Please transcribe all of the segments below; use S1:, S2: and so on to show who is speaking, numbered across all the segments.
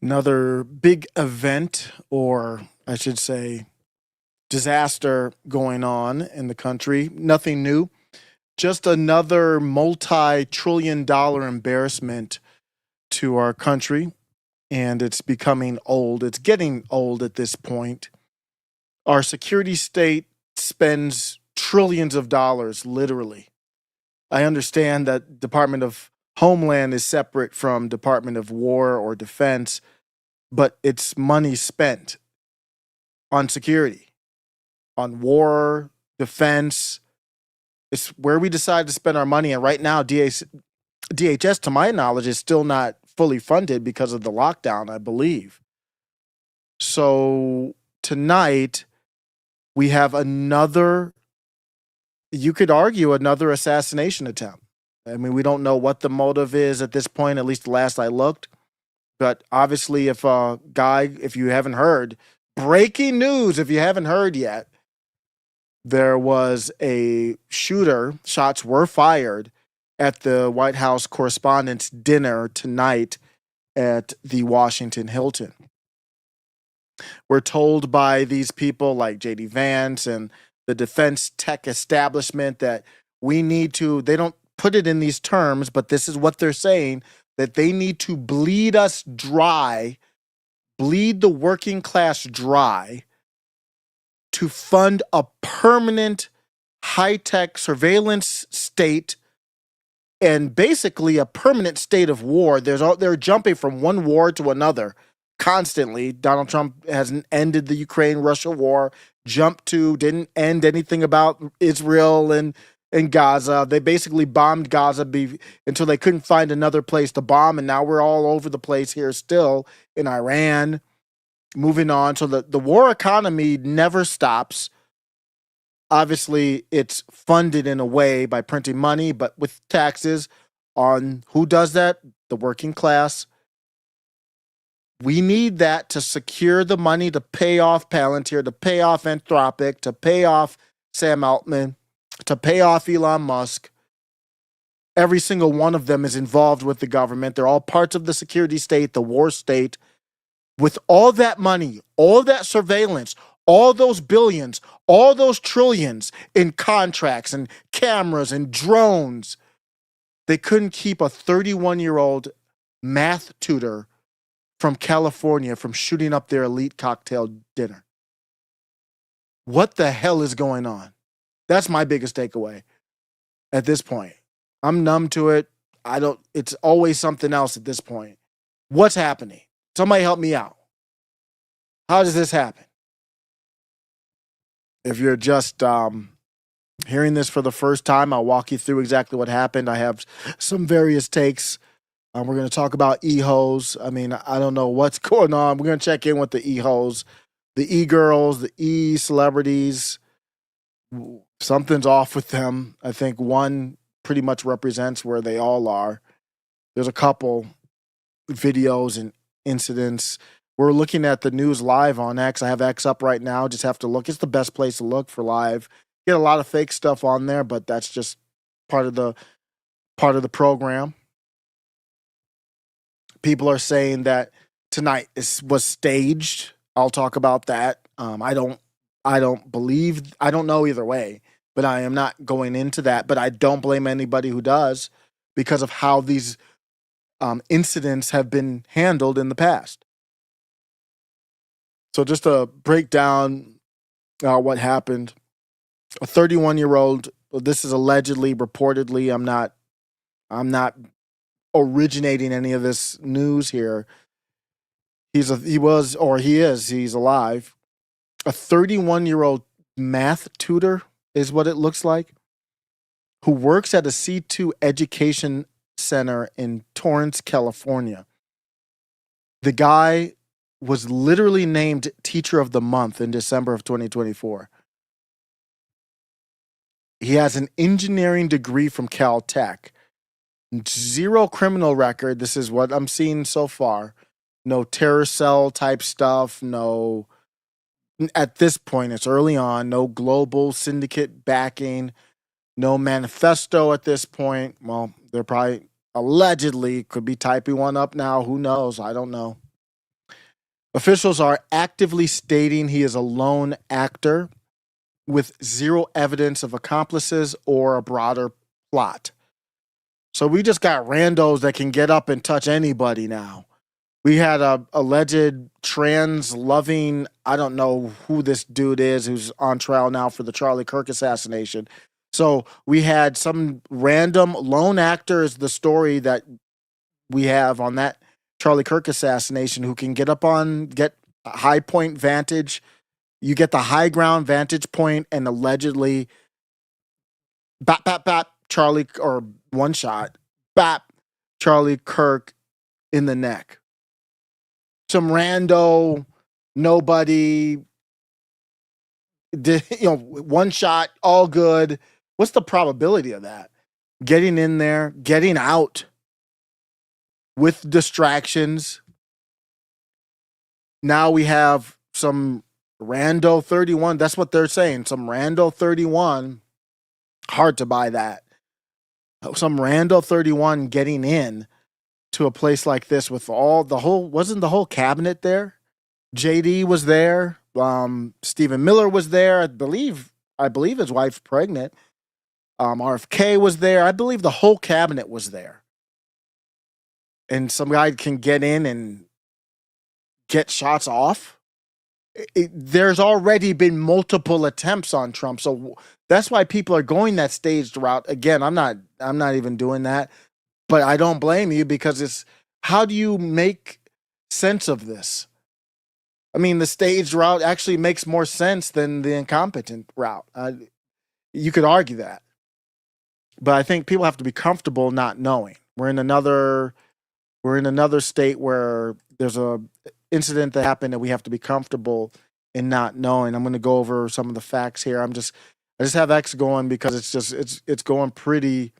S1: Another big event, or I should say, disaster going on in the country. Nothing new, just another multi-trillion-dollar embarrassment to our country, and it's becoming old. It's getting old at this point. Our security state spends trillions of dollars, literally. I understand that Department of Homeland is separate from Department of War or Defense, but it's money spent on security, on war, defense. It's where we decide to spend our money. And right now, DHS, to my knowledge, is still not fully funded because of the lockdown, I believe. So tonight, we have another, you could argue, another assassination attempt. I mean, we don't know what the motive is at this point, at least the last I looked. But obviously, if you haven't heard, breaking news, if you haven't heard yet, there was a shooter, shots were fired at the White House Correspondents Dinner tonight at the Washington Hilton. We're told by these people like JD Vance and the defense tech establishment that they don't put it in these terms, but this is what they're saying, that they need to bleed us dry, bleed the working class dry to fund a permanent high-tech surveillance state and basically a permanent state of war. They're jumping from one war to another constantly. Donald Trump hasn't ended the Ukraine-Russia war, didn't end anything about Israel and Gaza. They basically bombed Gaza until they couldn't find another place to bomb, and now we're all over the place here still in Iran. Moving on, so the war economy never stops. Obviously, it's funded in a way by printing money, but with taxes on who does that? The working class. We need that to secure the money to pay off Palantir, to pay off Anthropic, to pay off Sam Altman, to pay off Elon Musk. Every single one of them is involved with the government. They're all parts of the security state, the war state. With all that money, all that surveillance, all those billions, all those trillions in contracts and cameras and drones, they couldn't keep a 31-year-old math tutor from California from shooting up their elite cocktail dinner. What the hell is going on? That's my biggest takeaway at this point. I'm numb to it. It's always something else at this point. What's happening? Somebody help me out. How does this happen? If you're just hearing this for the first time, I'll walk you through exactly what happened. I have some various takes. We're going to talk about e-hoes. I mean, I don't know what's going on. We're going to check in with the e-hoes, the e-girls, the e-celebrities. Something's off with them. I think one pretty much represents where they all are. There's a couple videos and incidents. We're looking at the news live on X. I have X up right now. Just have to look. It's the best place to look for live. Get a lot of fake stuff on there, but that's just part of the program. People are saying that tonight was staged. I'll talk about that. I don't know either way, but I am not going into that. But I don't blame anybody who does because of how these incidents have been handled in the past. So just to break down what happened, a 31-year-old, this is allegedly, reportedly, I'm not originating any of this news here. He's alive. A 31-year-old math tutor is what it looks like, who works at a C2 education center in Torrance, California. The guy was literally named Teacher of the Month in December of 2024. He has an engineering degree from Caltech. Zero criminal record. This is what I'm seeing so far. No terror cell type stuff. No, at this point, it's early on. No global syndicate backing. No manifesto at this point. Well, they're probably allegedly could be typing one up now. Who knows? I don't know. Officials are actively stating he is a lone actor with zero evidence of accomplices or a broader plot. So we just got randos that can get up and touch anybody now. We had a alleged trans loving, I don't know who this dude is who's on trial now for the Charlie Kirk assassination. So we had some random lone actor is the story that we have on that Charlie Kirk assassination who can get a high point vantage. You get the high ground vantage point and allegedly bap, Charlie, or one shot, bap, Charlie Kirk in the neck. Some rando, nobody, one shot, all good. What's the probability of that? Getting in there, getting out with distractions. Now we have some rando 31. That's what they're saying. Some rando 31. Hard to buy that. Some rando 31 getting in to a place like this with wasn't the whole cabinet there? JD was there. Stephen Miller was there. I believe his wife's pregnant. RFK was there. I believe the whole cabinet was there. And some guy can get in and get shots off. There's already been multiple attempts on Trump. So that's why people are going that staged route. Again, I'm not even doing that. But I don't blame you because it's how do you make sense of this? I mean, the staged route actually makes more sense than the incompetent route. You could argue that. But I think people have to be comfortable not knowing. We're in another state where there's a incident that happened and we have to be comfortable in not knowing. I'm going to go over some of the facts here. I just have X going because it's going pretty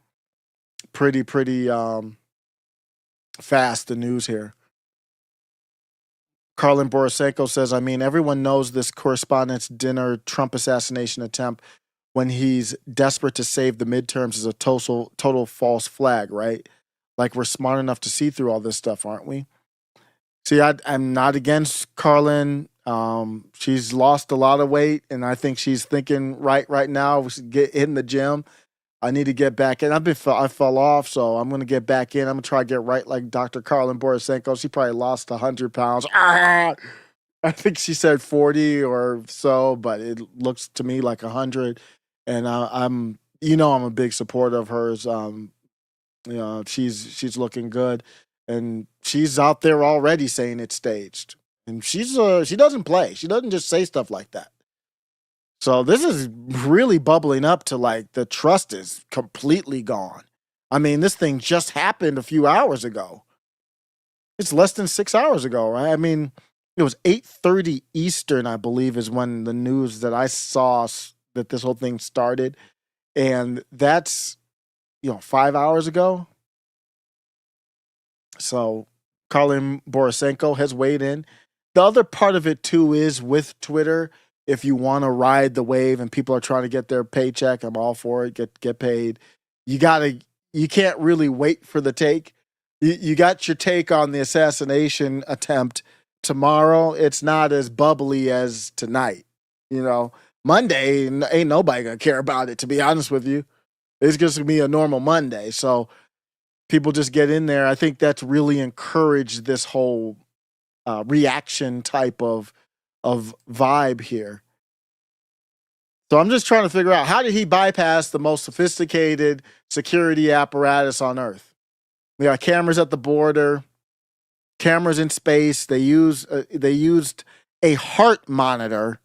S1: fast, the news here. Carlin Borisenko says, I mean, everyone knows this Correspondents Dinner Trump assassination attempt when he's desperate to save the midterms is a total false flag, right? Like we're smart enough to see through all this stuff, aren't we? See, I'm not against Carlin. She's lost a lot of weight, and I think she's thinking right now, we should get in the gym. I need to get back in. I fell off, so I'm going to get back in. I'm going to try to get right like Dr. Carlin Borisenko. She probably lost 100 pounds. I think she said 40 or so, but it looks to me like 100. And I'm a big supporter of hers. She's looking good, and she's out there already saying it's staged. And she doesn't play. She doesn't just say stuff like that. So this is really bubbling up to like the trust is completely gone. I mean, this thing just happened a few hours ago. It's less than 6 hours ago, right? I mean, it was 8:30 Eastern, I believe, is when the news that I saw that this whole thing started. And that's, 5 hours ago. So Colin Borisenko has weighed in. The other part of it, too, is with Twitter. If you want to ride the wave and people are trying to get their paycheck, I'm all for it. Get paid. You can't really wait for the take. You got your take on the assassination attempt tomorrow. It's not as bubbly as tonight. Monday ain't nobody gonna care about it. To be honest with you, it's just gonna be a normal Monday. So people just get in there. I think that's really encouraged this whole reaction type of vibe here. So I'm just trying to figure out, how did he bypass the most sophisticated security apparatus on Earth? We got cameras at the border, cameras in space. They used a heart monitor,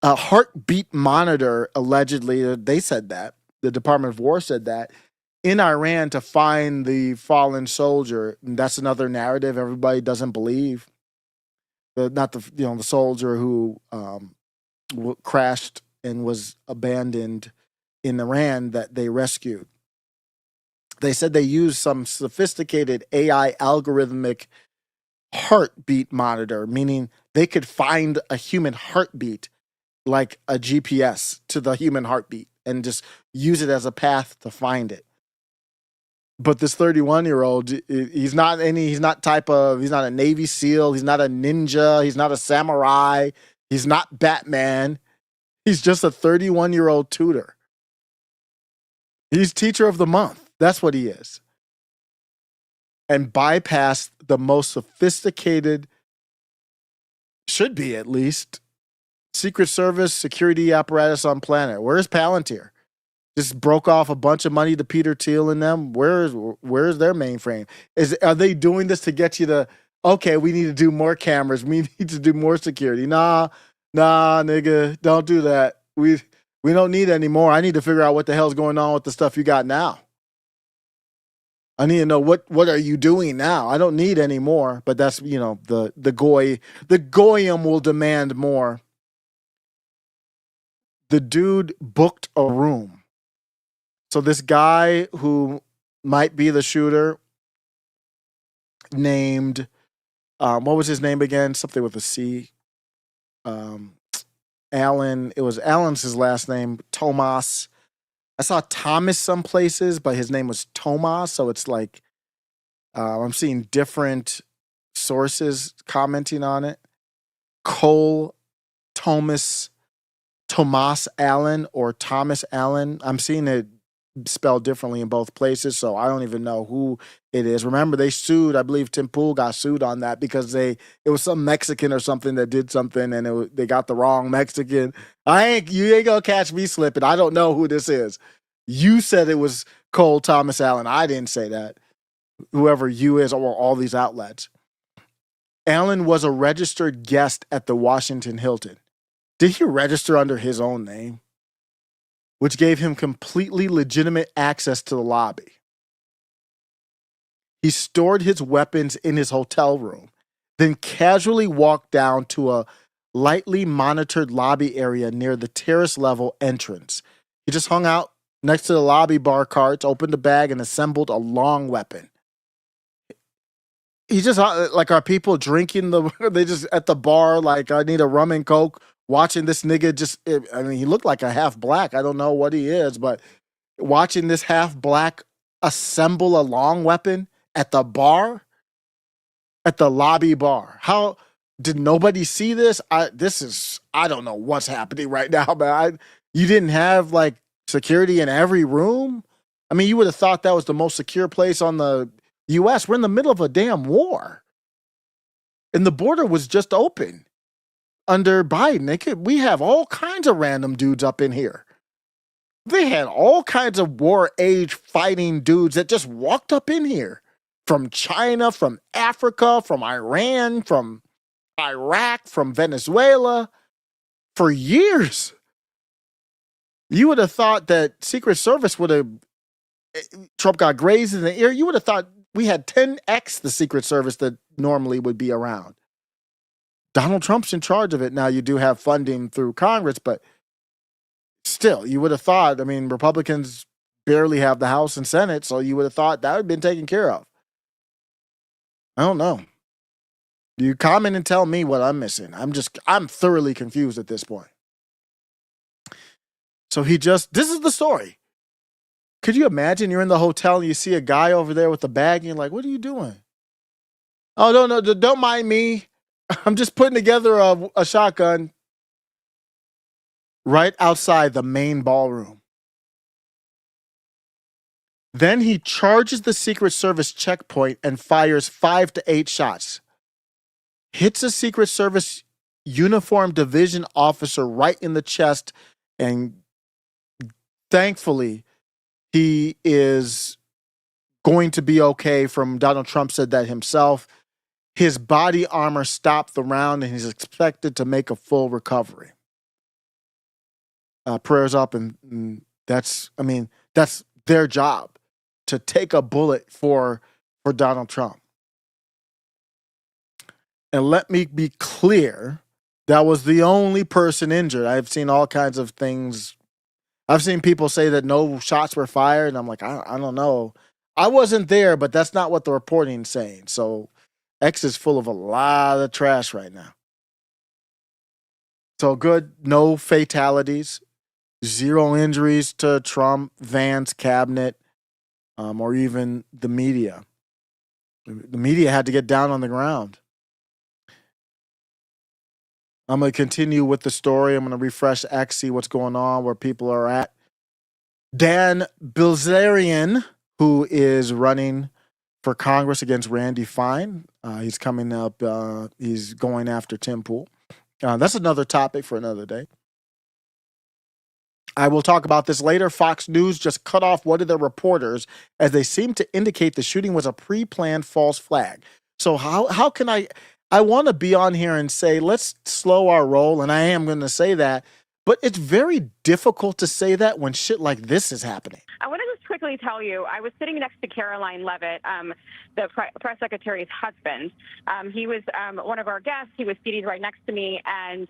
S1: a heartbeat monitor, allegedly. They said that. The Department of War said that in Iran to find the fallen soldier. And that's another narrative everybody doesn't believe. The soldier who crashed and was abandoned in Iran that they rescued. They said they used some sophisticated AI algorithmic heartbeat monitor, meaning they could find a human heartbeat like a GPS to the human heartbeat and just use it as a path to find it. But this 31-year-old, he's not he's not a Navy SEAL, he's not a ninja, he's not a samurai, he's not Batman. He's just a 31-year-old tutor. He's teacher of the month. That's what he is. And bypassed the most sophisticated, should be at least, Secret Service security apparatus on planet. Where's Palantir? Just broke off a bunch of money to Peter Thiel and them. Where's their mainframe? Are they doing this to get you to, okay, we need to do more cameras, we need to do more security? Nah, nigga, don't do that. We don't need any more. I need to figure out what the hell's going on with the stuff you got now. I need to know what are you doing now? I don't need any more. But that's, the goyim will demand more. The dude booked a room. So this guy who might be the shooter, named, what was his name again? Something with a C. Alan. It was Alan's his last name. Tomas. I saw Thomas some places, but his name was Tomas. So it's like, I'm seeing different sources commenting on it. Cole Tomas Allen or Thomas Allen. I'm seeing it spelled differently in both places, so I don't even know who it is. Remember, they sued. I believe Tim Pool got sued on that because it was some Mexican or something that did something, and they got the wrong Mexican. You ain't gonna catch me slipping. I don't know who this is. You said it was Cole Thomas Allen. I didn't say that. Whoever you is, or all these outlets. Allen was a registered guest at the Washington Hilton. Did he register under his own name? Which gave him completely legitimate access to the lobby. He stored his weapons in his hotel room, then casually walked down to a lightly monitored lobby area near the terrace level entrance. He just hung out next to the lobby bar carts, opened a bag, and assembled a long weapon. He just, like, are people drinking they just at the bar, like, I need a rum and coke? Watching this nigga he looked like a half black. I don't know what he is, but watching this half black assemble a long weapon at the bar, at the lobby bar. How did nobody see this? I don't know what's happening right now, man. You didn't have like security in every room. I mean, you would have thought that was the most secure place on the U.S. We're in the middle of a damn war, and the border was just open. Under Biden, we have all kinds of random dudes up in here. They had all kinds of war age fighting dudes that just walked up in here from China, from Africa, from Iran, from Iraq, from Venezuela for years. You would have thought that Secret Service Trump got grazed in the ear. You would have thought we had 10x the Secret Service that normally would be around. Donald Trump's in charge of it. Now, you do have funding through Congress, but still, you would have thought, Republicans barely have the House and Senate, so you would have thought that would have been taken care of. I don't know. You comment and tell me what I'm missing. I'm thoroughly confused at this point. So this is the story. Could you imagine you're in the hotel and you see a guy over there with a bag and you're like, what are you doing? Oh, no, don't mind me. I'm just putting together a shotgun right outside the main ballroom. Then he charges the Secret Service checkpoint and fires 5 to 8 shots. Hits a Secret Service uniformed division officer right in the chest, and thankfully, he is going to be okay. From Donald Trump said that himself. His body armor stopped the round, and he's expected to make a full recovery. Prayers up, and that's their job, to take a bullet for Donald Trump. And let me be clear, that was the only person injured. I've seen all kinds of things. I've seen people say that no shots were fired, and I'm like, I don't know. I wasn't there, but that's not what the reporting's saying. So X is full of a lot of trash right now. So good, no fatalities, 0 injuries to Trump, Vance, cabinet. or even the media. The media had to get down on the ground. I'm going to continue with the story. I'm going to refresh X, see what's going on, where people are at. Dan Bilzerian, who is running for Congress against Randy Fine. He's coming up. He's going after Tim Pool. That's another topic for another day. I will talk about this later. Fox News just cut off one of their reporters as they seem to indicate the shooting was a pre-planned false flag. So how can I want to be on here and say, let's slow our roll, and I am going to say that, but it's very difficult to say that when shit like this is happening.
S2: I want to just quickly tell you, I was sitting next to Caroline Levitt, the press secretary's husband. He was one of our guests. He was seated right next to me, and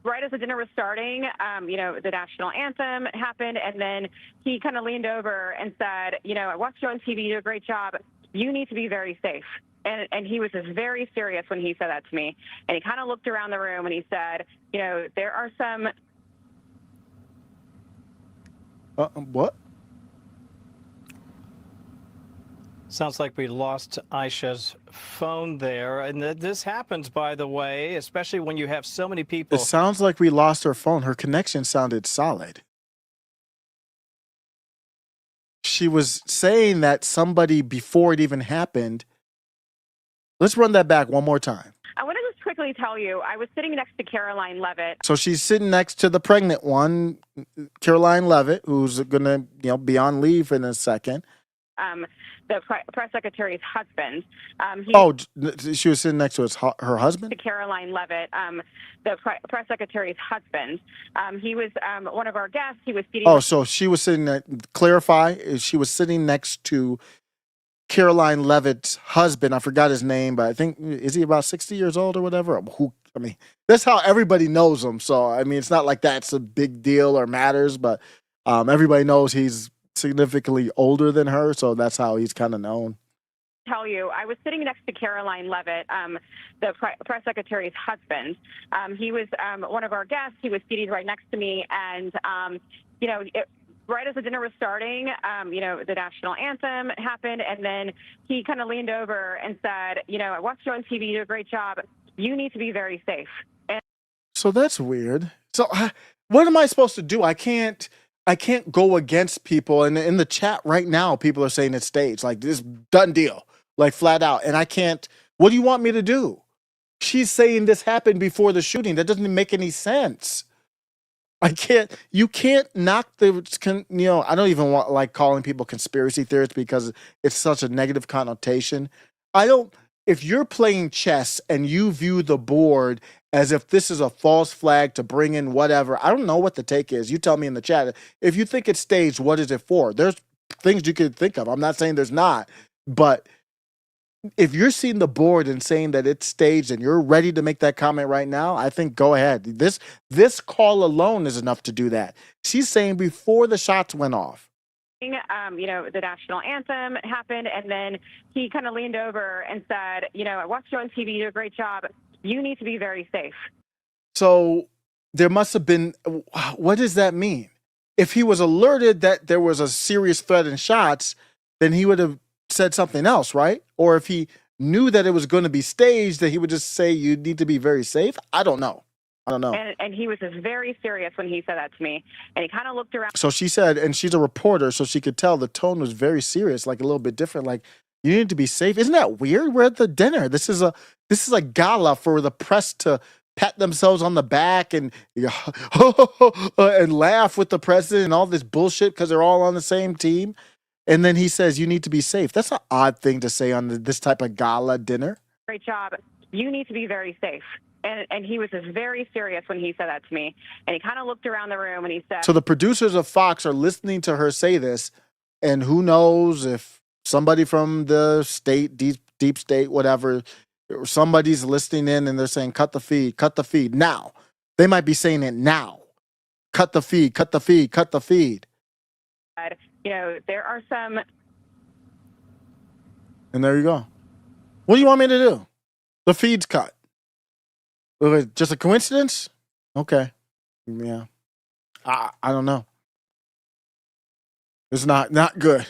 S2: right as the dinner was starting, the national anthem happened, and then he kind of leaned over and said, I watched you on TV, you do a great job. You need to be very safe. And he was just very serious when he said that to me. And he kind of looked around the room and he said, there are some...
S1: What?
S3: Sounds like we lost Aisha's phone there. And this happens, by the way, especially when you have so many people.
S1: It sounds like we lost her phone. Her connection sounded solid. She was saying that somebody, before it even happened. Let's run that back one more time.
S2: I want to just quickly tell you, I was sitting next to Caroline Levitt.
S1: So she's sitting next to the pregnant one, Caroline Levitt, who's going to be on leave in a second.
S2: The press secretary's husband.
S1: She was sitting next to her husband?
S2: To Caroline Levitt, the press secretary's husband. He was one of our guests. He was seated.
S1: So she was sitting, clarify, she was sitting next to Caroline Levitt's husband. I forgot his name, but I think, is he about 60 years old or whatever? That's how everybody knows him. So, it's not like that's a big deal or matters, but everybody knows he's significantly older than her, so that's how he's kind of known.
S2: Tell you, I was sitting next to Caroline Levitt, the press secretary's husband. He was one of our guests. He was seated right next to me, and right as the dinner was starting, the national anthem happened, and then he kind of leaned over and said, I watched you on TV, you do a great job. You need to be very safe.
S1: So that's weird. So what am I supposed to do? I can't go against people. And in the chat right now, people are saying it's staged, like this done deal, like flat out. And I can't, what do you want me to do? She's saying this happened before the shooting. That doesn't make any sense. You can't knock I don't even like calling people conspiracy theorists because it's such a negative connotation. If you're playing chess and you view the board as if this is a false flag to bring in whatever, I don't know what the take is. You tell me in the chat. If you think it's staged, what is it for? There's things you could think of. I'm not saying there's not, but if you're seeing the board and saying that it's staged and you're ready to make that comment right now, I think go ahead. This call alone is enough to do that. She's saying before the shots went off.
S2: The national anthem happened, and then he kind of leaned over and said, I watched you on TV, you do a great job. You need to be very safe.
S1: So there must have been, what does that mean? If he was alerted that there was a serious threat in shots, then he would have said something else, right? Or if he knew that it was going to be staged, that he would just say, you need to be very safe. I don't know.
S2: And he was just very serious when he said that to me. And he kind of looked around.
S1: So she said, and she's a reporter, so she could tell the tone was very serious, like a little bit different. Like, you need to be safe. Isn't that weird? We're at the dinner. This is a gala for the press to pat themselves on the back and and laugh with the president and all this bullshit because they're all on the same team. And then he says, you need to be safe. That's an odd thing to say on this type of gala dinner.
S2: Great job. You need to be very safe. And he was just very serious when he said that to me. And he kind of looked around the room and he said...
S1: So the producers of Fox are listening to her say this, and who knows if somebody from the state, deep state, whatever, somebody's listening in and they're saying, cut the feed now. They might be saying it now. Cut the feed, cut the feed, cut the feed.
S2: There are some...
S1: And there you go. What do you want me to do? The feed's cut. Just a coincidence? Okay. Yeah. I don't know. It's not good.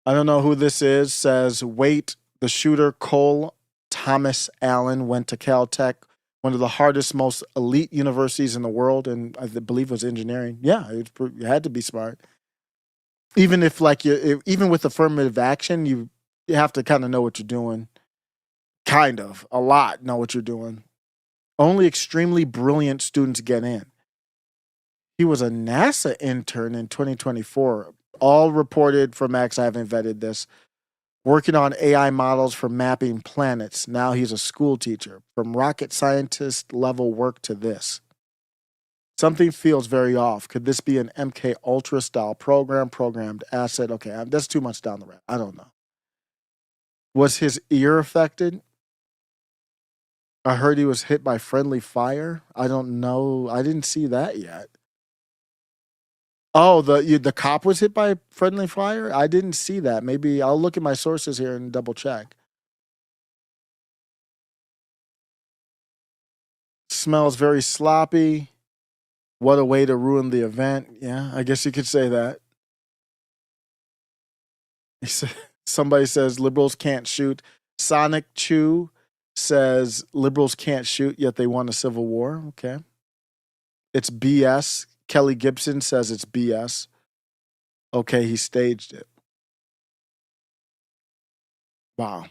S1: I don't know who this is. Says, wait, the shooter Cole Thomas Allen went to Caltech, one of the hardest, most elite universities in the world, and I believe it was engineering. Yeah, it had to be smart. Even if even with affirmative action, you have to kind of know what you're doing. Kind of, a lot know what you're doing. Only extremely brilliant students get in. He was a NASA intern in 2024. All reported from X. I haven't vetted this. Working on AI models for mapping planets. Now he's a school teacher. From rocket scientist level work to this. Something feels very off. Could this be an MK Ultra style programmed asset? Okay, that's too much down the road. I don't know. Was his ear affected? I heard he was hit by friendly fire. I don't know. I didn't see that yet. Oh, the cop was hit by friendly fire? I didn't see that. Maybe I'll look at my sources here and double check. Smells very sloppy. What a way to ruin the event. Yeah, I guess you could say that. Somebody says liberals can't shoot. Sonic Chew says liberals can't shoot, yet they won a civil war. Okay. It's BS. Kelly Gibson says it's BS. Okay, he staged it. Wow.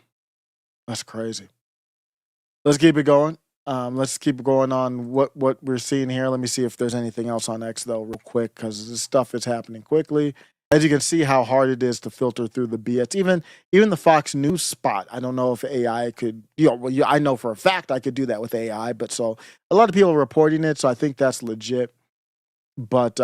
S1: That's crazy. Let's keep it going. Let's keep going on what we're seeing here. Let me see if there's anything else on X, though, real quick, because this stuff is happening quickly. As you can see how hard it is to filter through the BS. Even the Fox News spot, I don't know if AI could, I know for a fact I could do that with AI, but so a lot of people are reporting it, so I think that's legit. But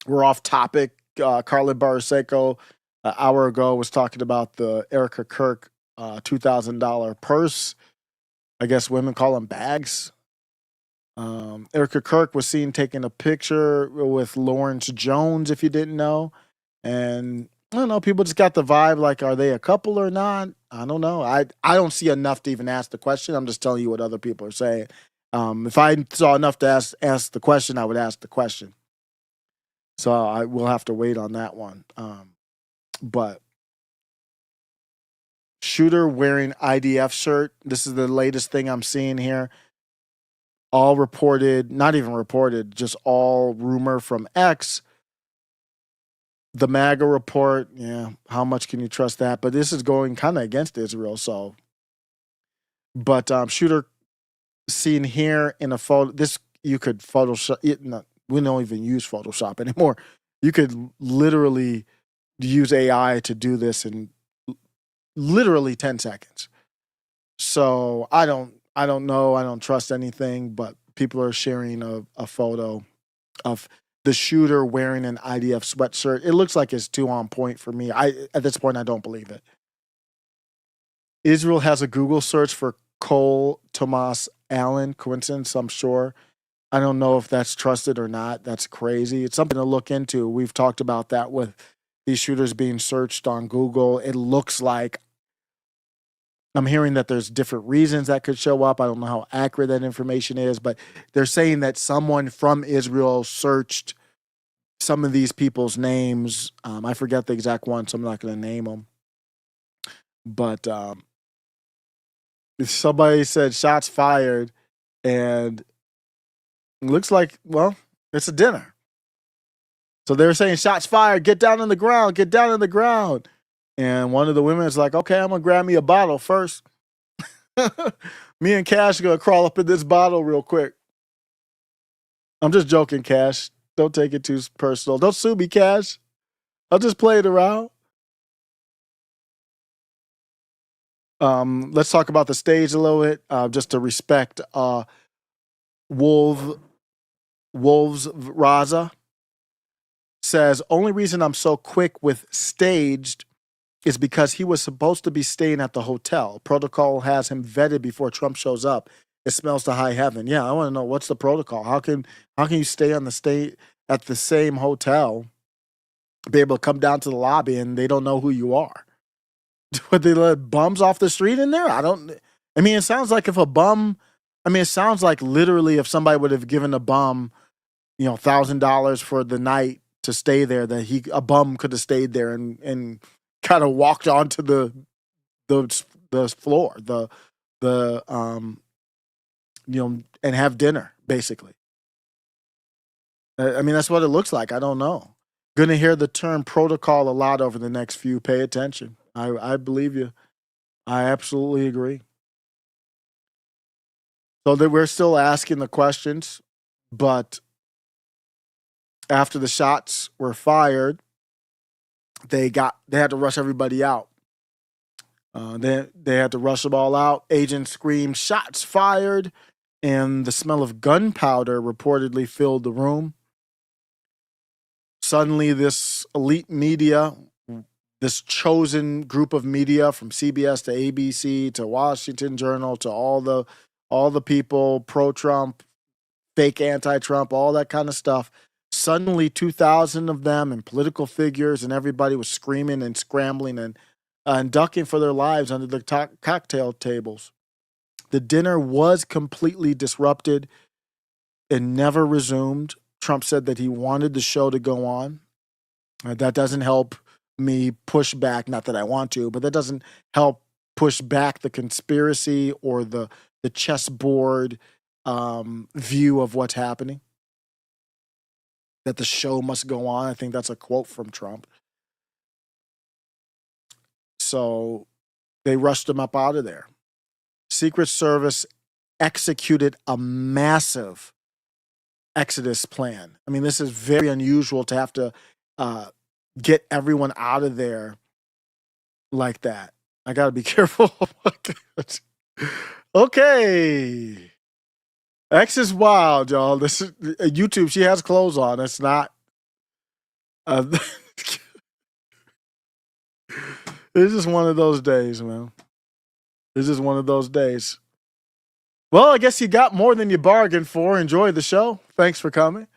S1: we're off topic. Carla Baraseco, an hour ago, was talking about the Erica Kirk $2,000 purse. I guess women call them bags. Erica Kirk was seen taking a picture with Lawrence Jones, if you didn't know. And I don't know, people just got the vibe like, are they a couple or not? I don't know. I don't see enough to even ask the question. I'm just telling you what other people are saying. If I saw enough to ask the question, I would ask the question. So I will have to wait on that one. But shooter wearing IDF shirt. This is the latest thing I'm seeing here. All reported, not even reported, just all rumor from X. The MAGA report, yeah, how much can you trust that? But this is going kind of against Israel, so. But shooter seen here in a photo. This you could Photoshop. We don't even use Photoshop anymore. You could literally use AI to do this in literally 10 seconds. So I don't know. I don't trust anything, but people are sharing a photo of the shooter wearing an IDF sweatshirt. It looks like it's too on point for me. At this point, I don't believe it. Israel has a Google search for Cole Thomas Allen. Coincidence, I'm sure. I don't know if that's trusted or not. That's crazy. It's something to look into. We've talked about that with these shooters being searched on Google. It looks like I'm hearing that there's different reasons that could show up. I don't know how accurate that information is, but they're saying that someone from Israel searched some of these people's names. I forget the exact one, so I'm not going to name them. But somebody said shots fired, and it looks like, well, it's a dinner. So they were saying shots fired, get down on the ground, get down on the ground. And one of the women is like, okay, I'm going to grab me a bottle first. Me and Cash are going to crawl up in this bottle real quick. I'm just joking, Cash. Don't take it too personal. Don't sue me, Cash. I'll just play it around. Let's talk about the stage a little bit, just to respect Wolves Raza. Says, only reason I'm so quick with staged is because he was supposed to be staying at the hotel. Protocol has him vetted before Trump shows up. It smells to high heaven. Yeah, I want to know, what's the protocol? How can you stay at the same hotel, be able to come down to the lobby and they don't know who you are? Would they let bums off the street in there? It sounds like it sounds like literally if somebody would have given a bum, $1,000 for the night to stay there, that a bum could have stayed there and kind of walked onto the floor, the and have dinner, basically. I mean, that's what it looks like. I don't know. Gonna hear the term protocol a lot over the next few. Pay attention. I believe you. I absolutely agree. So that we're still asking the questions, but after the shots were fired, they had to rush everybody out. They had to rush them all out. Agents screamed, "Shots fired!" And the smell of gunpowder reportedly filled the room. Suddenly, this elite media, this chosen group of media from CBS to ABC to Washington Journal to all the people pro-Trump, fake anti-Trump, all that kind of stuff. Suddenly, 2,000 of them and political figures and everybody was screaming and scrambling and ducking for their lives under the cocktail tables. The dinner was completely disrupted and never resumed. Trump said that he wanted the show to go on. That doesn't help me push back, not that I want to, but that doesn't help push back the conspiracy or the chessboard view of what's happening. That the show must go on. I think that's a quote from Trump. So they rushed him up out of there. Secret Service executed a massive exodus plan. I mean, this is very unusual to have to get everyone out of there like that. I got to be careful. Okay. X is wild, y'all. This is YouTube. She has clothes on. It's not. It's just one of those days, man. It's just one of those days. Well, I guess you got more than you bargained for. Enjoy the show. Thanks for coming.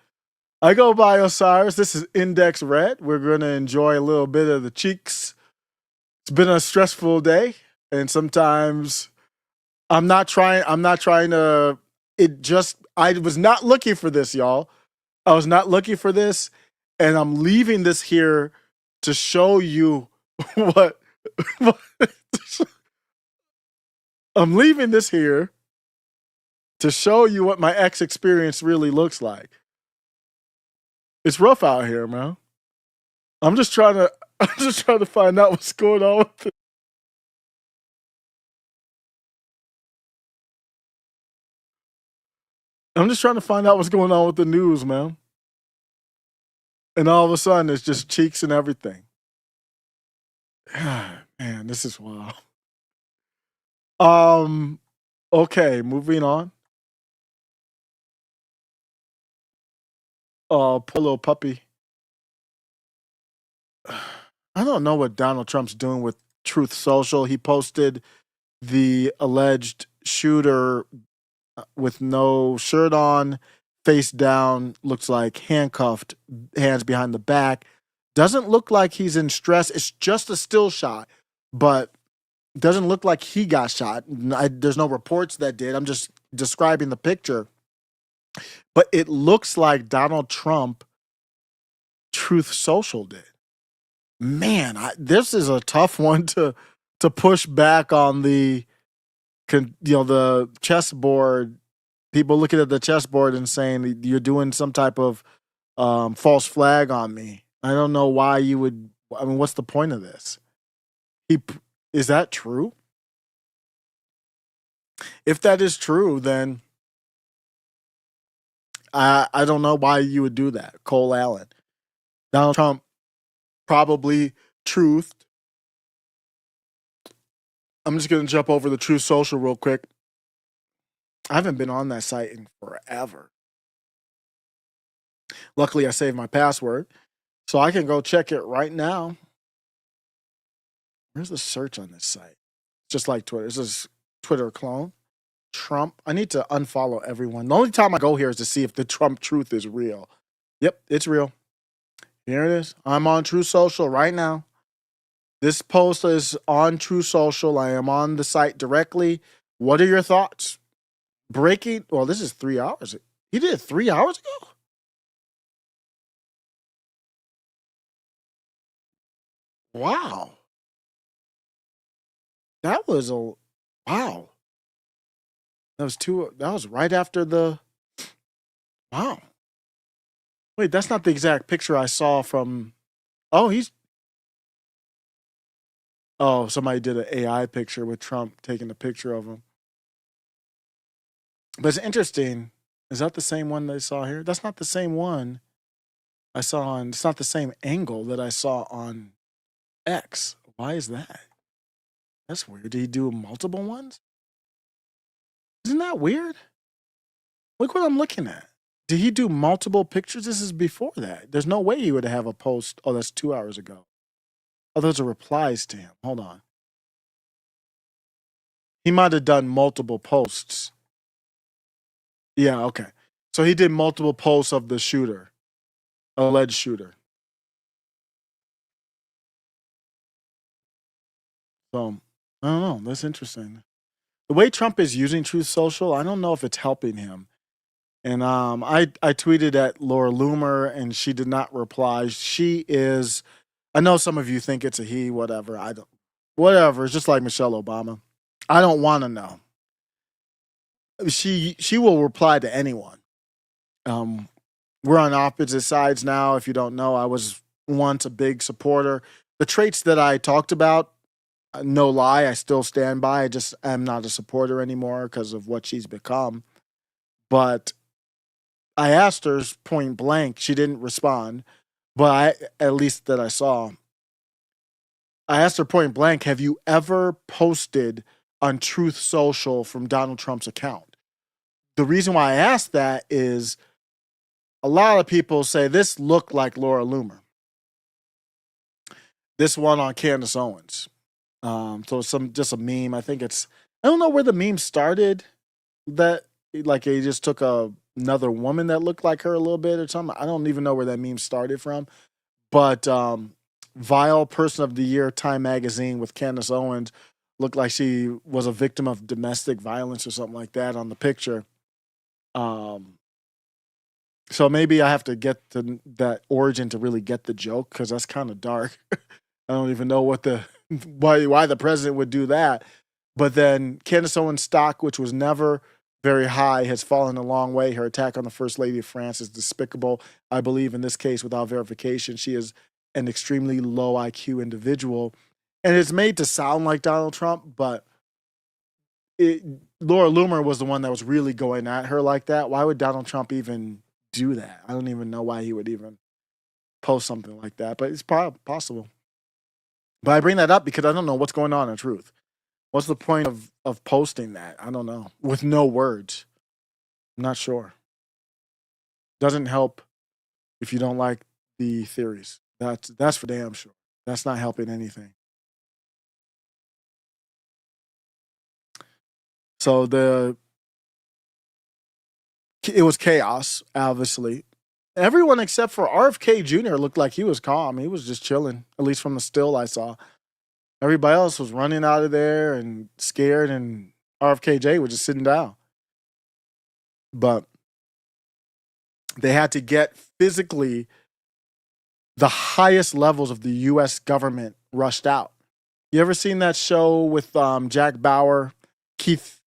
S1: I go by Osiris. This is Index Red. We're going to enjoy a little bit of the cheeks. It's been a stressful day, and sometimes I'm not trying to. I was not looking for this, y'all. I was not looking for this, and I'm leaving this here to show you what I'm leaving this here to show you what my ex experience really looks like. It's rough out here, man. I'm just trying to find out what's going on with it. I'm just trying to find out what's going on with the news, man. And all of a sudden, it's just cheeks and everything. Man, this is wild. Okay, moving on. Poor little puppy. I don't know what Donald Trump's doing with Truth Social. He posted the alleged shooter with no shirt on, face down, looks like handcuffed, hands behind the back. Doesn't look like he's in stress. It's just a still shot, but doesn't look like he got shot. There's no reports that did. I'm just describing the picture. But it looks like Donald Trump Truth Social did. Man, this is a tough one to push back on the chessboard. People looking at the chessboard and saying you're doing some type of false flag on me. I don't know why you would. I mean, what's the point of this? Is that true? If that is true, then I don't know why you would do that. Cole Allen. Donald Trump probably truthed. I'm just going to jump over the Truth Social real quick. I haven't been on that site in forever. Luckily, I saved my password, so I can go check it right now. Where's the search on this site? Just like Twitter. This is Twitter clone. Trump. I need to unfollow everyone. The only time I go here is to see if the Trump truth is real. Yep, it's real. Here it is. I'm on Truth Social right now. This post is on Truth Social. I am on the site directly. What are your thoughts? Breaking. Well, this is 3 hours. He did it 3 hours ago? Wow. That was a wow. That was right after the wow. Wait, that's not the exact picture I saw from oh, somebody did an AI picture with Trump taking a picture of him. But it's interesting. Is that the same one they saw here? That's not the same one I saw on it's not the same angle that I saw on X. Why is that? That's weird. Did he do multiple ones? Isn't that weird? Look what I'm looking at. Did he do multiple pictures? This is before that. There's no way he would have a post. Oh, that's 2 hours ago. Oh, those are replies to him. Hold on. He might have done multiple posts. Yeah, okay. So he did multiple posts of the shooter, alleged shooter. So I don't know. That's interesting. The way Trump is using Truth Social, I don't know if it's helping him. And I tweeted at Laura Loomer, and she did not reply. She is. I know some of you think it's a he. Whatever. I don't. Whatever. It's just like Michelle Obama. I don't want to know. She will reply to anyone. We're on opposite sides now. If you don't know, I was once a big supporter. The traits that I talked about, no lie, I still stand by. I just am not a supporter anymore because of what she's become. But I asked her point blank. She didn't respond, but at least that I saw. I asked her point blank, have you ever posted on Truth Social from Donald Trump's account? The reason why I asked that is a lot of people say this looked like Laura Loomer. This one on Candace Owens. So just a meme. I don't know where the meme started. That like he just took another woman that looked like her a little bit or something. I don't even know where that meme started from. But Vile Person of the Year, Time Magazine with Candace Owens looked like she was a victim of domestic violence or something like that on the picture. So maybe I have to get to that origin to really get the joke because that's kind of dark. I don't even know why the president would do that. But then Candace Owens' stock, which was never very high, has fallen a long way. Her attack on the First Lady of France is despicable. I believe in this case, without verification, she is an extremely low IQ individual. And it's made to sound like Donald Trump, but Laura Loomer was the one that was really going at her like that. Why would Donald Trump even do that? I don't even know why he would even post something like that, but it's probably possible. But I bring that up because I don't know what's going on in Truth. What's the point of posting that? I don't know. With no words. I'm not sure. Doesn't help if you don't like the theories. That's for damn sure. That's not helping anything. So it was chaos, obviously. Everyone except for RFK Jr. looked like he was calm. He was just chilling, at least from the still I saw. Everybody else was running out of there and scared, and RFKJ was just sitting down. But they had to get physically the highest levels of the U.S. government rushed out. You ever seen that show with Jack Bauer, Keith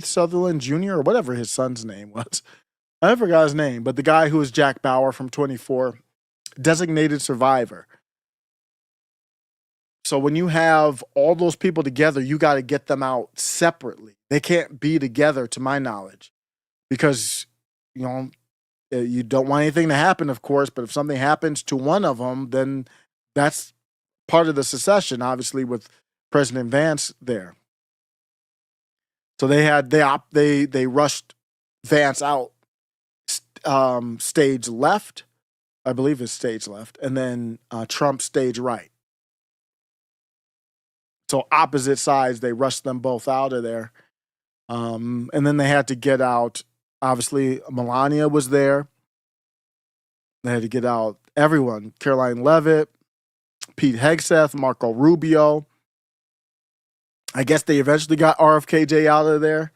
S1: Sutherland Jr. or whatever his son's name was? I forgot his name, but the guy who was Jack Bauer from 24, designated survivor. So when you have all those people together, you got to get them out separately. They can't be together, to my knowledge, because, you don't want anything to happen, of course, but if something happens to one of them, then that's part of the secession, obviously, with President Vance there. So they rushed Vance out stage left, I believe it's stage left, and then Trump stage right. So opposite sides, they rushed them both out of there. And then they had to get out, obviously, Melania was there. They had to get out everyone, Caroline Leavitt, Pete Hegseth, Marco Rubio. I guess they eventually got RFKJ out of there.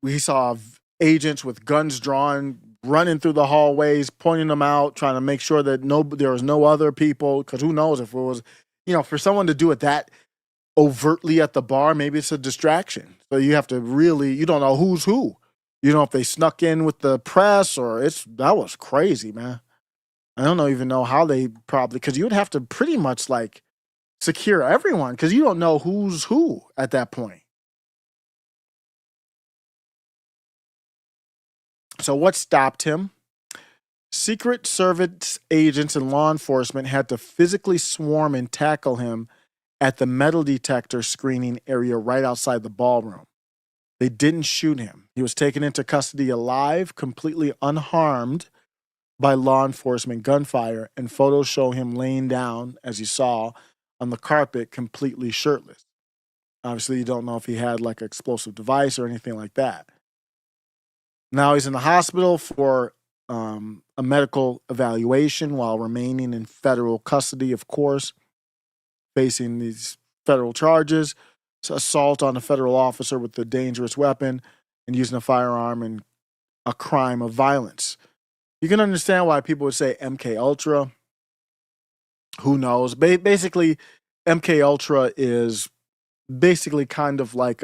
S1: We saw agents with guns drawn running through the hallways, pointing them out, trying to make sure that there was no other people. Because who knows if it was, for someone to do it that overtly at the bar, maybe it's a distraction. So you have to really, you don't know who's who. You know if they snuck in with the press or that was crazy, man. I don't even know how they because you would have to pretty much like secure everyone because you don't know who's who at that point. So what stopped him? Secret Service agents and law enforcement had to physically swarm and tackle him at the metal detector screening area right outside the ballroom. They didn't shoot him. He was taken into custody alive, completely unharmed by law enforcement gunfire, and photos show him laying down, as you saw, on the carpet, completely shirtless. Obviously, you don't know if he had like an explosive device or anything like that. Now he's in the hospital for a medical evaluation while remaining in federal custody, of course, facing these federal charges, assault on a federal officer with a dangerous weapon and using a firearm in a crime of violence. You can understand why people would say MK Ultra. Who knows? Basically, MK Ultra is basically kind of like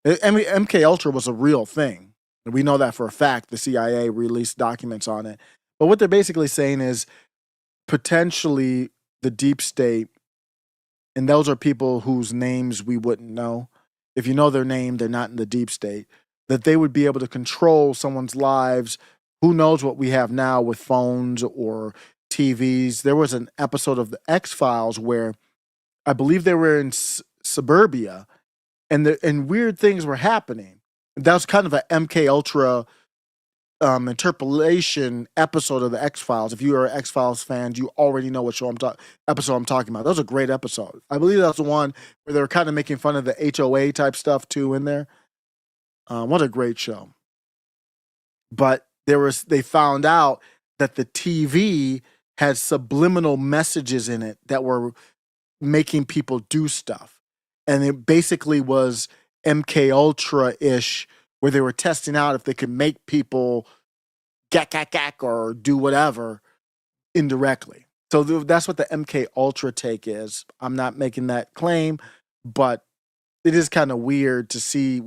S1: MK Ultra was a real thing. And we know that for a fact. The CIA released documents on it. But what they're basically saying is potentially the deep state, and those are people whose names we wouldn't know. If you know their name, they're not in the deep state, that they would be able to control someone's lives. Who knows what we have now with phones or TVs. There was an episode of the X-Files where I believe they were in suburbia and weird things were happening. That was kind of an MK Ultra interpolation episode of the X-Files. If you are an X-Files fan, you already know what episode I'm talking about. That was a great episode. I believe that's the one where they were kind of making fun of the HOA type stuff too in there. What a great show. But they found out that the TV had subliminal messages in it that were making people do stuff. And it basically was MK Ultra-ish, where they were testing out if they could make people gack or do whatever indirectly. So that's what the MK Ultra take is. I'm not making that claim, but it is kind of weird to see.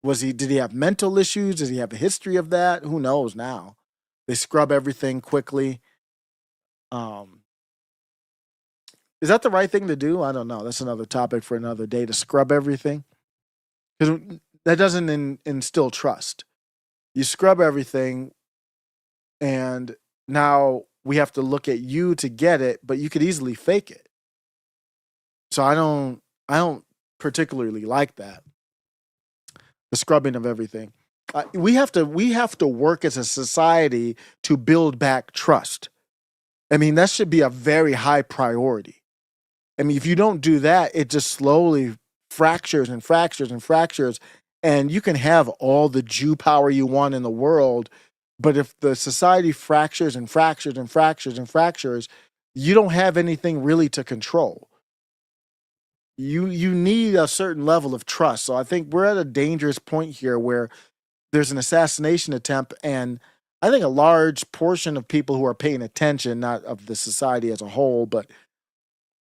S1: Did he have mental issues? Does he have a history of that? Who knows now? They scrub everything quickly. Is that the right thing to do? I don't know. That's another topic for another day, to scrub everything. Because that doesn't instill trust. You scrub everything, and now we have to look at you to get it, but you could easily fake it. So I don't particularly like that. The scrubbing of everything. We have to work as a society to build back trust. I mean, that should be a very high priority. I mean, if you don't do that, it just slowly fractures and fractures and fractures. And you can have all the Jew power you want in the world, but if the society fractures and fractures and fractures and fractures, you don't have anything really to control. You need a certain level of trust. So I think we're at a dangerous point here where there's an assassination attempt, and I think a large portion of people who are paying attention, not of the society as a whole, but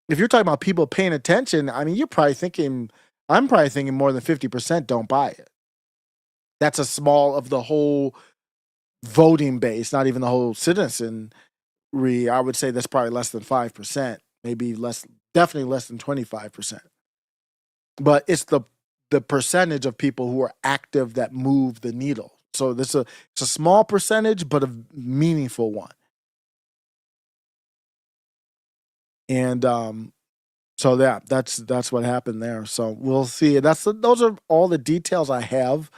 S1: if you're talking about people paying attention, I mean, I'm probably thinking more than 50% don't buy it. That's a small of the whole voting base, not even the whole citizenry. I would say that's probably less than 5%, maybe less, definitely less than 25%. But it's the percentage of people who are active that move the needle. So it's a small percentage, but a meaningful one. And so that's what happened there. So we'll see. Those are all the details I have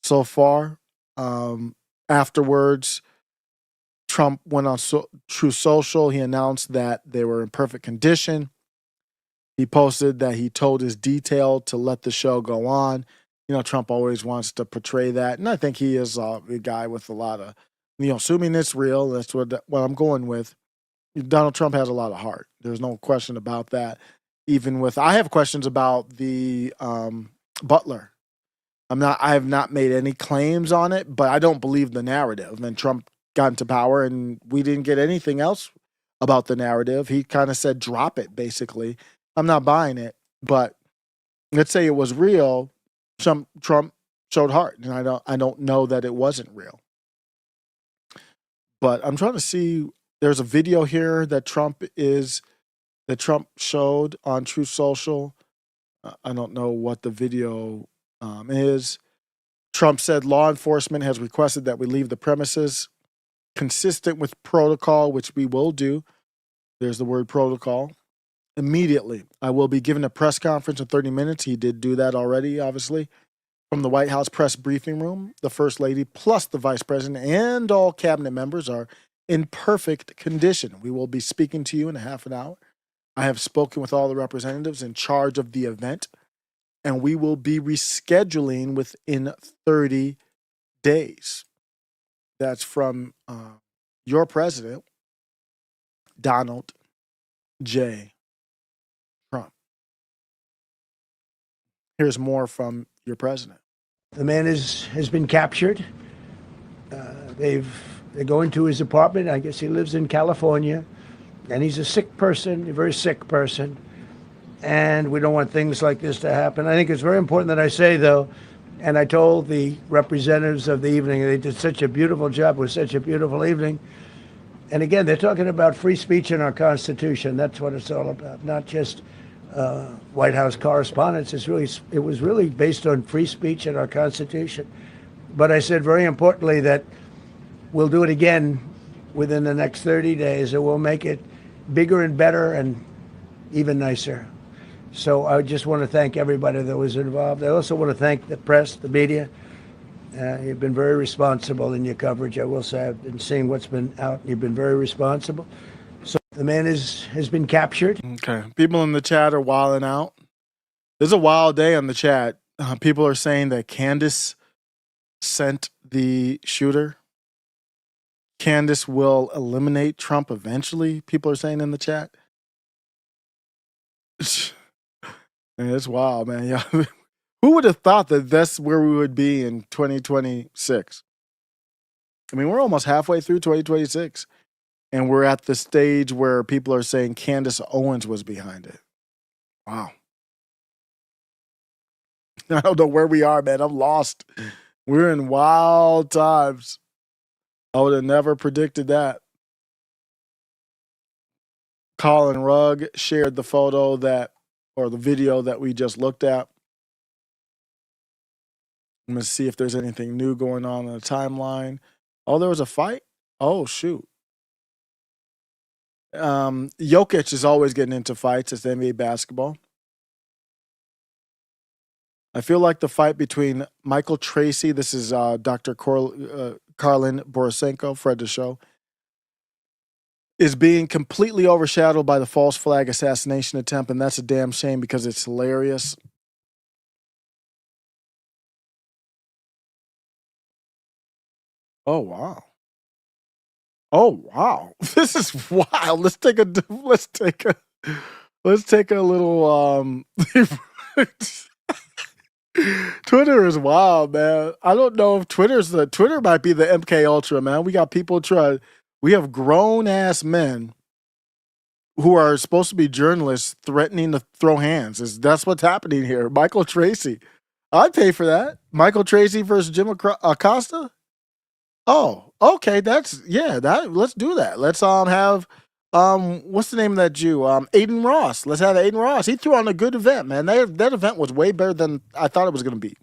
S1: so far. Afterwards, Trump went on True Social. He announced that they were in perfect condition. He posted that he told his detail to let the show go on. You know, Trump always wants to portray that, and I think he is a guy with a lot of, assuming it's real. That's what I'm going with. Donald Trump has a lot of heart. There's no question about that. I have questions about the butler. I have not made any claims on it, but I don't believe the narrative. And Trump got into power and we didn't get anything else about the narrative. He kind of said, drop it, basically. I'm not buying it. But let's say it was real. Trump showed heart, and I don't know that it wasn't real. But I'm trying to see. There's a video here that Trump showed on Truth Social. I don't know what the video is. Trump said law enforcement has requested that we leave the premises consistent with protocol, which we will do. There's the word protocol. Immediately, I will be given a press conference in 30 minutes. He did do that already, obviously. From the White House press briefing room, the First Lady plus the Vice President and all cabinet members are in perfect condition. We will be speaking to you in a half an hour. I have spoken with all the representatives in charge of the event, and we will be rescheduling within 30 days. That's from your president, Donald J. Trump. Here's more from your president.
S4: The man has been captured. They're going to his apartment. I guess he lives in California. And he's a sick person, a very sick person. And we don't want things like this to happen. I think it's very important that I say, though, and I told the representatives of the evening, they did such a beautiful job. It was such a beautiful evening. And again, they're talking about free speech in our Constitution. That's what it's all about, not just White House Correspondents. It was really based on free speech in our Constitution. But I said very importantly that we'll do it again within the next 30 days, and we'll make it bigger and better and even nicer. So I just want to thank everybody that was involved. I also want to thank the press, the media. You've been very responsible in your coverage. I will say I've been seeing what's been out. You've been very responsible. So the man has been captured.
S1: Okay. People in the chat are wilding out. There's a wild day on the chat. People are saying that Candace sent the shooter. Candace will eliminate Trump eventually, people are saying in the chat. Man, it's wild, man. Yeah. Who would have thought that that's where we would be in 2026? I mean, we're almost halfway through 2026, and we're at the stage where people are saying Candace Owens was behind it. Wow. I don't know where we are, man. I'm lost. We're in wild times. I would have never predicted that. Colin Rugg shared the the video that we just looked at. I'm going to see if there's anything new going on in the timeline. Oh, there was a fight? Oh, shoot. Jokic is always getting into fights. It's NBA basketball. I feel like the fight between Michael Tracy, this is Dr. Karlin Borisenko, Fred the Show, is being completely overshadowed by the false flag assassination attempt, and that's a damn shame because it's hilarious. Oh wow. Oh wow. This is wild. Let's take a little Twitter is wild, man. I don't know if Twitter might be the MK Ultra, man. We got people we have grown ass men who are supposed to be journalists threatening to throw hands. That's what's happening here. Michael Tracy. I'd pay for that. Michael Tracy versus Jim Acosta? Oh, okay. Let's do that. Let's have what's the name of that Jew? Aiden Ross. Let's have Aiden Ross. He threw on a good event, man. That event was way better than I thought it was gonna be.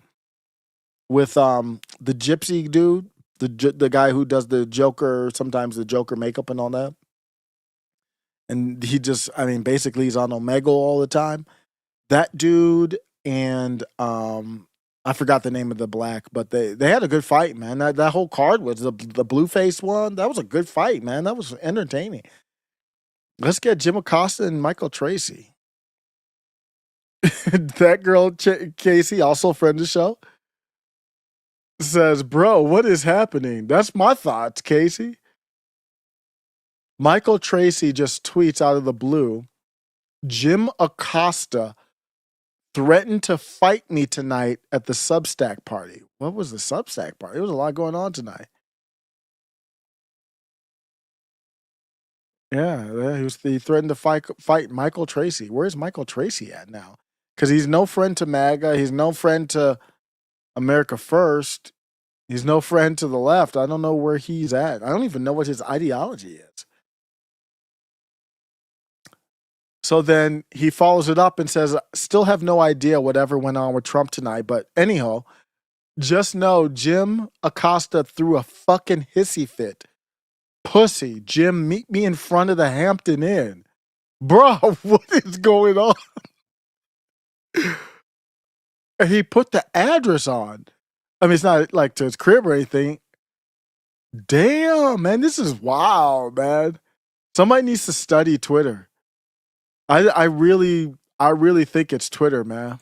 S1: With the gypsy dude, the guy who does the Joker, sometimes the Joker makeup and all that. And he just, basically he's on Omegle all the time. That dude and I forgot the name of the black, but they had a good fight, man. That whole card was the blue face one. That was a good fight, man. That was entertaining. Let's get Jim Acosta and Michael Tracy. That girl, Casey, also a friend of the show, says, bro, what is happening? That's my thoughts, Casey. Michael Tracy just tweets out of the blue, Jim Acosta threatened to fight me tonight at the Substack party. What was the Substack party? There was a lot going on tonight. Yeah, he threatened to fight Michael Tracy. Where's Michael Tracy at now? Because he's no friend to MAGA. He's no friend to America First. He's no friend to the left. I don't know where he's at. I don't even know what his ideology is. So then he follows it up and says, still have no idea whatever went on with Trump tonight. But anyhow, just know Jim Acosta threw a fucking hissy fit. Pussy, Jim, meet me in front of the Hampton Inn. Bro, what is going on? And he put the address on. I mean, it's not like to his crib or anything. Damn, man, this is wild, man. Somebody needs to study Twitter. I really think it's Twitter, man.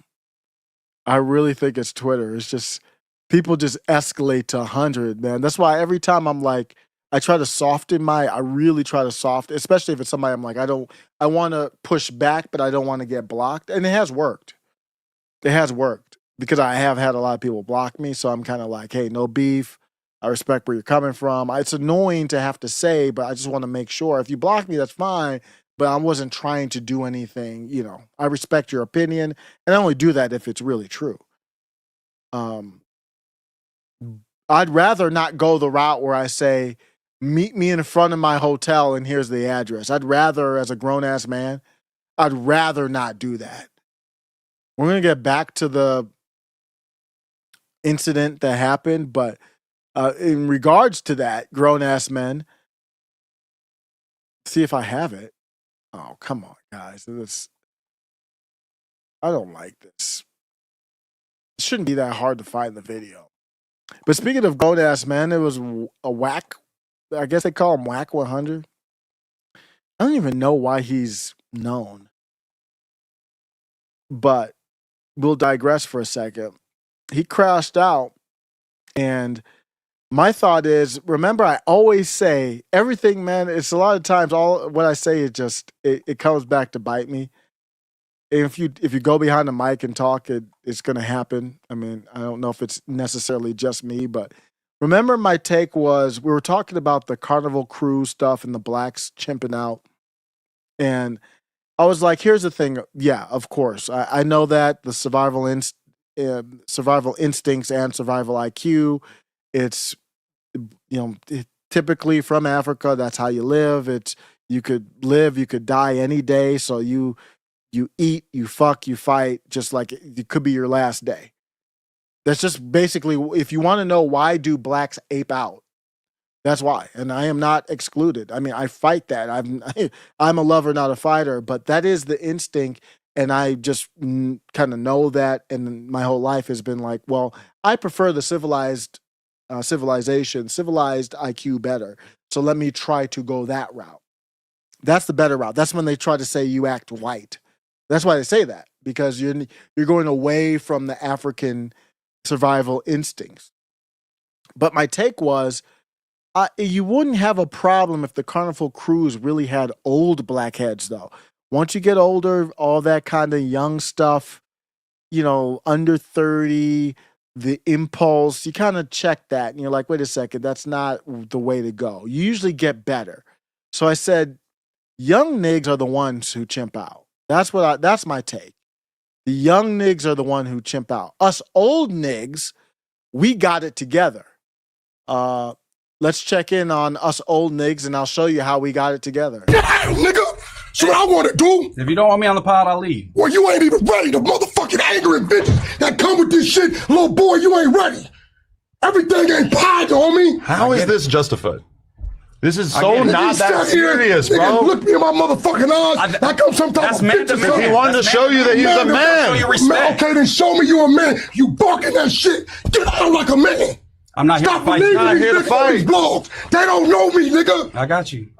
S1: I really think it's Twitter. It's just people just escalate to 100, man. That's why every time I'm like, I really try to soften, especially if it's somebody I'm like, I want to push back, but I don't want to get blocked. And it has worked. It has worked because I have had a lot of people block me. So I'm kind of like, hey, no beef. I respect where you're coming from. It's annoying to have to say, but I just want to make sure if you block me, that's fine. But I wasn't trying to do anything, I respect your opinion. And I only do that if it's really true. I'd rather not go the route where I say, meet me in front of my hotel and here's the address. I'd rather, as a grown-ass man, I'd rather not do that. We're going to get back to the incident that happened, but in regards to that, grown-ass men, see if I have it. Oh, come on, guys. I don't like this. It shouldn't be that hard to find the video. But speaking of grown-ass men, it was a whack. I guess they call him Whack 100. I don't even know why he's known. But we'll digress for a second. He crashed out, and my thought is, remember, I always say everything, man. It's a lot of times all what I say is just it comes back to bite me. And if you go behind the mic and talk, it's going to happen. I mean, I don't know if it's necessarily just me, but remember my take was we were talking about the Carnival Cruise stuff and the blacks chimping out, and I was like, here's the thing. Yeah, of course, I know that the survival instincts and survival IQ. It's typically from Africa. That's how you live. You could die any day. So you eat, you fuck, you fight, just like it could be your last day. That's just basically, if you want to know why do blacks ape out, that's why. And I am not excluded. I mean, I fight that. I'm a lover, not a fighter, but that is the instinct. And I just kind of know that. And my whole life has been like, well, I prefer the civilized IQ better. So let me try to go that route. That's the better route. That's when they try to say you act white. That's why they say that, because you're going away from the African survival instincts. But my take was, you wouldn't have a problem if the Carnival Cruise really had old blackheads, though. Once you get older, all that kind of young stuff, under 30, the impulse, you kind of check that and you're like, wait a second, that's not the way to go. You usually get better. So I said, young niggas are the ones who chimp out. That's my take. The young niggas are the one who chimp out. Us old niggas, we got it together. Let's check in on us old niggas and I'll show you how we got it together.
S5: Damn, nigga! So what I want to do?
S6: If you don't want me on the pod, I'll leave.
S5: Well, you ain't even ready. The motherfucking angry bitches that come with this shit, little boy, you ain't ready. Everything ain't pie, homie.
S7: How is this justified? This is so
S5: Nigga,
S7: not that
S5: sat here,
S7: serious,
S5: nigga,
S7: bro.
S5: Look me in my motherfucking eyes. I come some type of picture.
S7: He wanted to show you that he's a man.
S5: Okay, then show me you a man. You barking that shit. Get out like a man.
S6: I'm not here to fight you.
S5: Not here to fight. Blogs. They don't know me, nigga.
S6: I got you.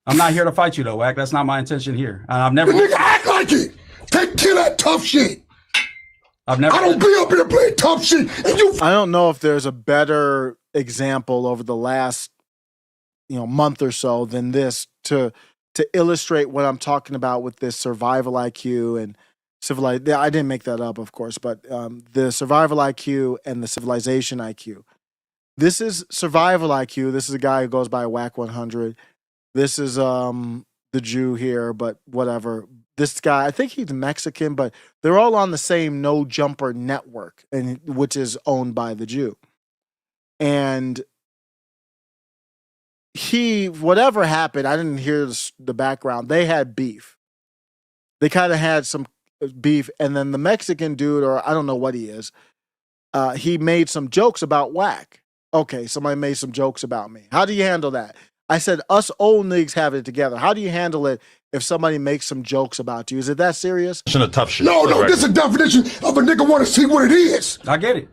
S6: I'm not here to fight you, though, Wack. That's not my intention here. I've never.
S5: The nigga act like it. Take care of that tough shit.
S6: I don't be up here playing tough shit. And you.
S1: I don't know if there's a better example over the last, month or so than this to illustrate what I'm talking about with this survival IQ and I didn't make that up, of course, but the survival IQ and the civilization IQ. This is survival IQ. This is a guy who goes by Whack 100. This is the Jew here, but whatever. This guy, I think he's Mexican, but they're all on the same No Jumper network, and which is owned by the Jew. And whatever happened, I didn't hear the background. They had beef. They kind of had some beef, and then the Mexican dude, or I don't know what he is, he made some jokes about Whack. Okay, somebody made some jokes about me. How do you handle that? I said, us old niggas have it together. How do you handle it if somebody makes some jokes about you? Is it that serious?
S7: Of tough shit.
S5: No, this is a definition of a nigga want to see what it is.
S6: I get it.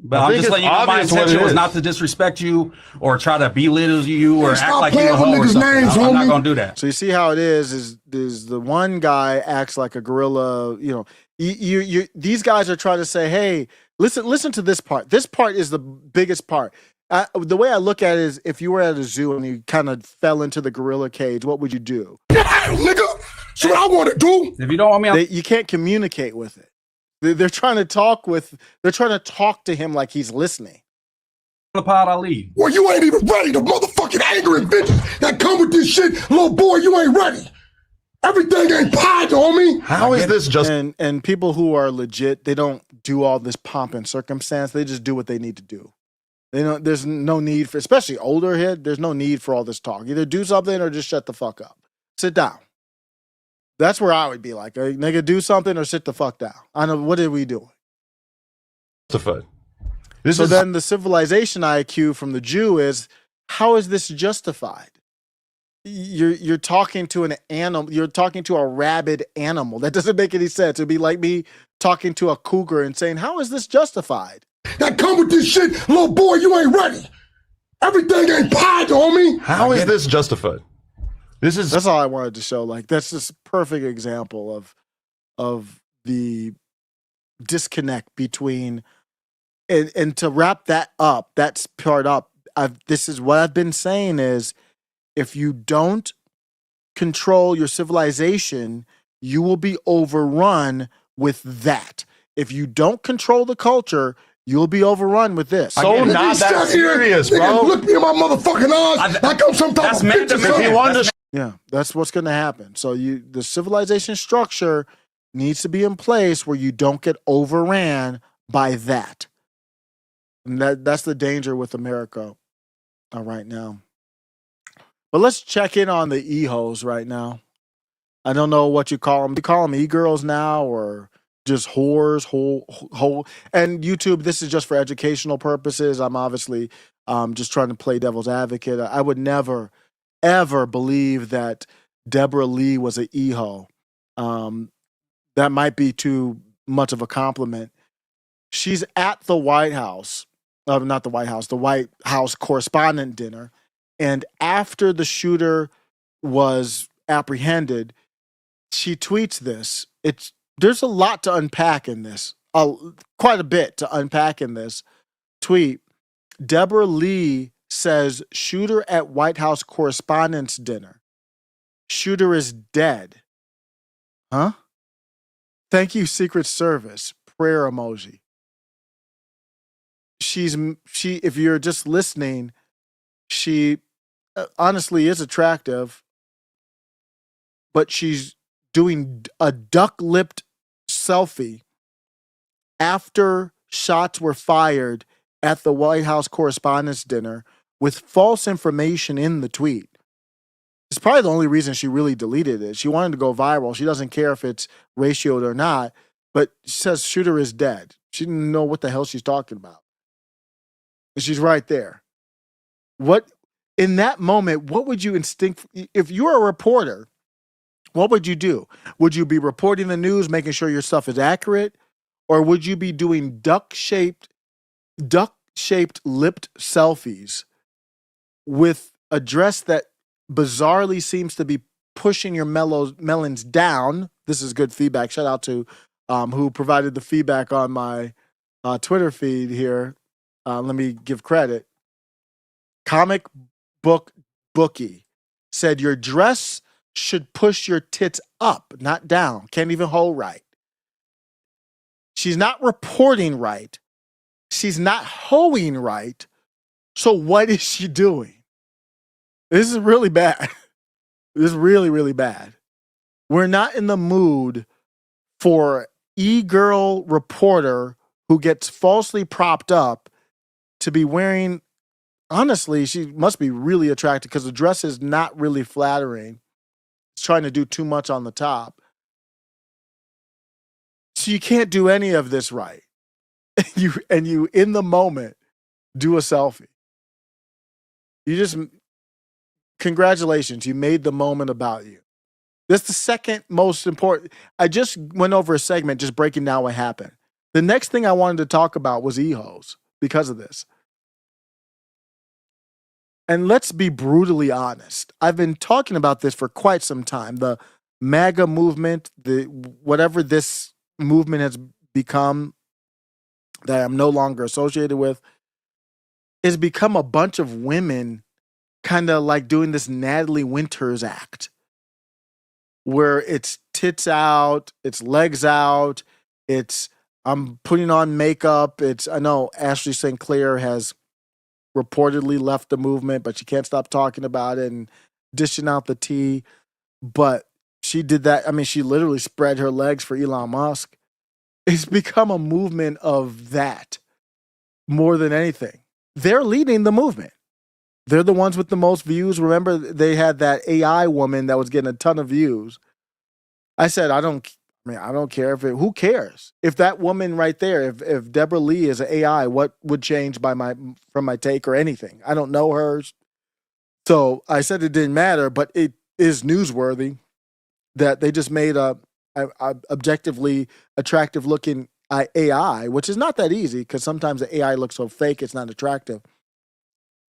S6: But I'm just letting you know my intention was not to disrespect you or try to belittle you or act like you're a hoe or something. I'm not going to do that.
S1: So you see how it is the one guy acts like a gorilla, you know. These guys are trying to say, hey, listen to this part. This part is the biggest part. The way I look at it is, if you were at a zoo and you kind of fell into the gorilla cage, what would you do?
S5: Nigga, so what I want to do.
S6: If you don't want me,
S1: you can't communicate with it. They're trying to talk to him like he's listening.
S6: The pod I leave.
S5: Well, you ain't even ready. The motherfucking angry bitches that come with this shit, little boy, you ain't ready. Everything ain't pie, homie.
S7: How is this just?
S1: And people who are legit, they don't do all this pomp and circumstance. They just do what they need to do. There's no need for, especially older head, there's no need for all this talk. Either do something or just shut the fuck up. Sit down. That's where I would be like, hey, nigga, do something or sit the fuck down. I know, what are we doing?
S7: Justified.
S1: Then the civilization IQ from the Jew is, how is this justified? You're talking to an animal. You're talking to a rabid animal. That doesn't make any sense. It'd be like me talking to a cougar and saying, how is this justified?
S5: That come with this shit, little boy, you ain't ready. Everything ain't pie, homie.
S7: How is this justified?
S1: That's all I wanted to show. Like, that's just a perfect example of the disconnect between, and to wrap that part up, this is what I've been saying is, if you don't control your civilization, you will be overrun with that. If you don't control the culture, you'll be overrun with this.
S7: So not that serious, bro.
S5: Look me in my motherfucking eyes. Like I'm some type of bitch.
S1: Yeah, that's what's going to happen. So the civilization structure needs to be in place where you don't get overran by that. And that's the danger with America right now. But let's check in on the e-hoes right now. I don't know what you call them. Do you call them e-girls now or just whores? And YouTube, this is just for educational purposes. I'm obviously just trying to play devil's advocate. I would never, ever believe that Deborah Lee was an e-ho. That might be too much of a compliment. She's at the White House. Not the White House, the White House Correspondent Dinner. And after the shooter was apprehended, she tweets this. There's a lot to unpack in this, quite a bit to unpack in this tweet. Deborah Lee says, shooter at White House Correspondents Dinner. Shooter is dead. Huh? Thank you, Secret Service. Prayer emoji. If you're just listening, she honestly is attractive, but she's doing a duck-lipped selfie after shots were fired at the White House Correspondents' Dinner with false information in the tweet. It's probably the only reason she really deleted it. She wanted to go viral. She doesn't care if it's ratioed or not, but she says shooter is dead. She didn't know what the hell she's talking about. And she's right there. What, in that moment, what would you if you're a reporter, what would you do? Would you be reporting the news, making sure your stuff is accurate? Or would you be doing duck-shaped lipped selfies with a dress that bizarrely seems to be pushing your melons down? This is good feedback. Shout out to who provided the feedback on my Twitter feed here. Let me give credit. Comic Book Bookie said your dress should push your tits up, not down. Can't even hold right. She's not reporting right. She's not hoeing right. So what is she doing? This is really bad. This is really, really bad. We're not in the mood for e-girl reporter who gets falsely propped up to be wearing, honestly, she must be really attractive because the dress is not really flattering. It's trying to do too much on the top. So you can't do any of this right. You in the moment do a selfie. Congratulations, you made the moment about you. That's the second most important. I just went over a segment just breaking down what happened. The next thing I wanted to talk about was e-hoes because of this. And let's be brutally honest. I've been talking about this for quite some time. The MAGA movement, whatever this movement has become that I'm no longer associated with, has become a bunch of women kind of like doing this Natalie Winters act where it's tits out, it's legs out, it's I'm putting on makeup. I know Ashley St. Clair has reportedly left the movement, but she can't stop talking about it and dishing out the tea. But she did that. I mean, she literally spread her legs for Elon Musk. It's become a movement of that more than anything. They're leading the movement. They're the ones with the most views. Remember, they had that AI woman that was getting a ton of views. I said, I don't care who cares? If that woman right there, if Deborah Lee is an AI, what would change from my take or anything? I don't know her. So I said it didn't matter, but it is newsworthy that they just made a objectively attractive looking AI, which is not that easy because sometimes the AI looks so fake it's not attractive.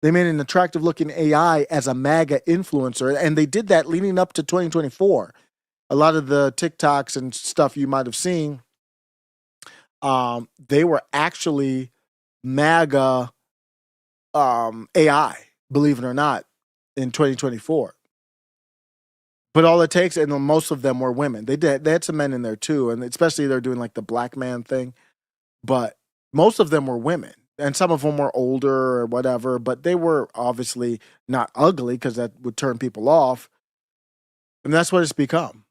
S1: They made an attractive looking AI as a MAGA influencer, and they did that leading up to 2024. A lot of the TikToks and stuff you might have seen, they were actually MAGA AI, believe it or not, in 2024. But all it takes, and most of them were women. They had some men in there too, and especially they're doing like the black man thing. But most of them were women, and some of them were older or whatever. But they were obviously not ugly because that would turn people off, and that's what it's become.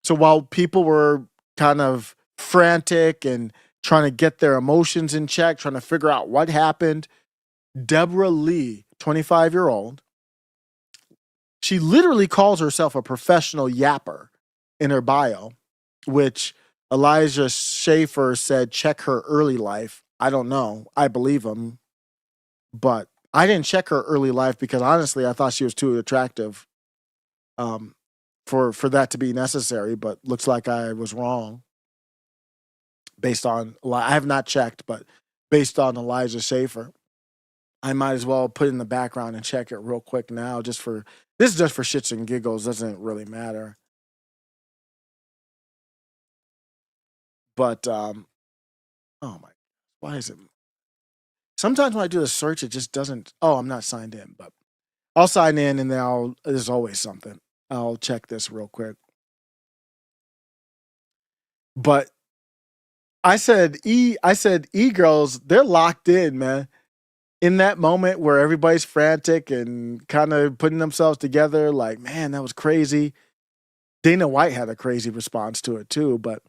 S1: So while people were kind of frantic and trying to get their emotions in check, trying to figure out what happened, Deborah Lee, 25-year-old, she literally calls herself a professional yapper in her bio, which Elijah Schaefer said, check her early life. I don't know. I believe him. But I didn't check her early life because honestly, I thought she was too attractive for that to be necessary. But looks like I was wrong. Based on, I have not checked, but based on Elijah Schaefer, I might as well put it in the background and check it real quick now. This is just for shits and giggles. Doesn't really matter. But oh my, why is it? Sometimes when I do the search, it just doesn't. Oh, I'm not signed in, but I'll sign in and then there's always something. I'll check this real quick. But I said e-girls, they're locked in, man. In that moment where everybody's frantic and kind of putting themselves together, like, man, that was crazy. Dana White had a crazy response to it too, but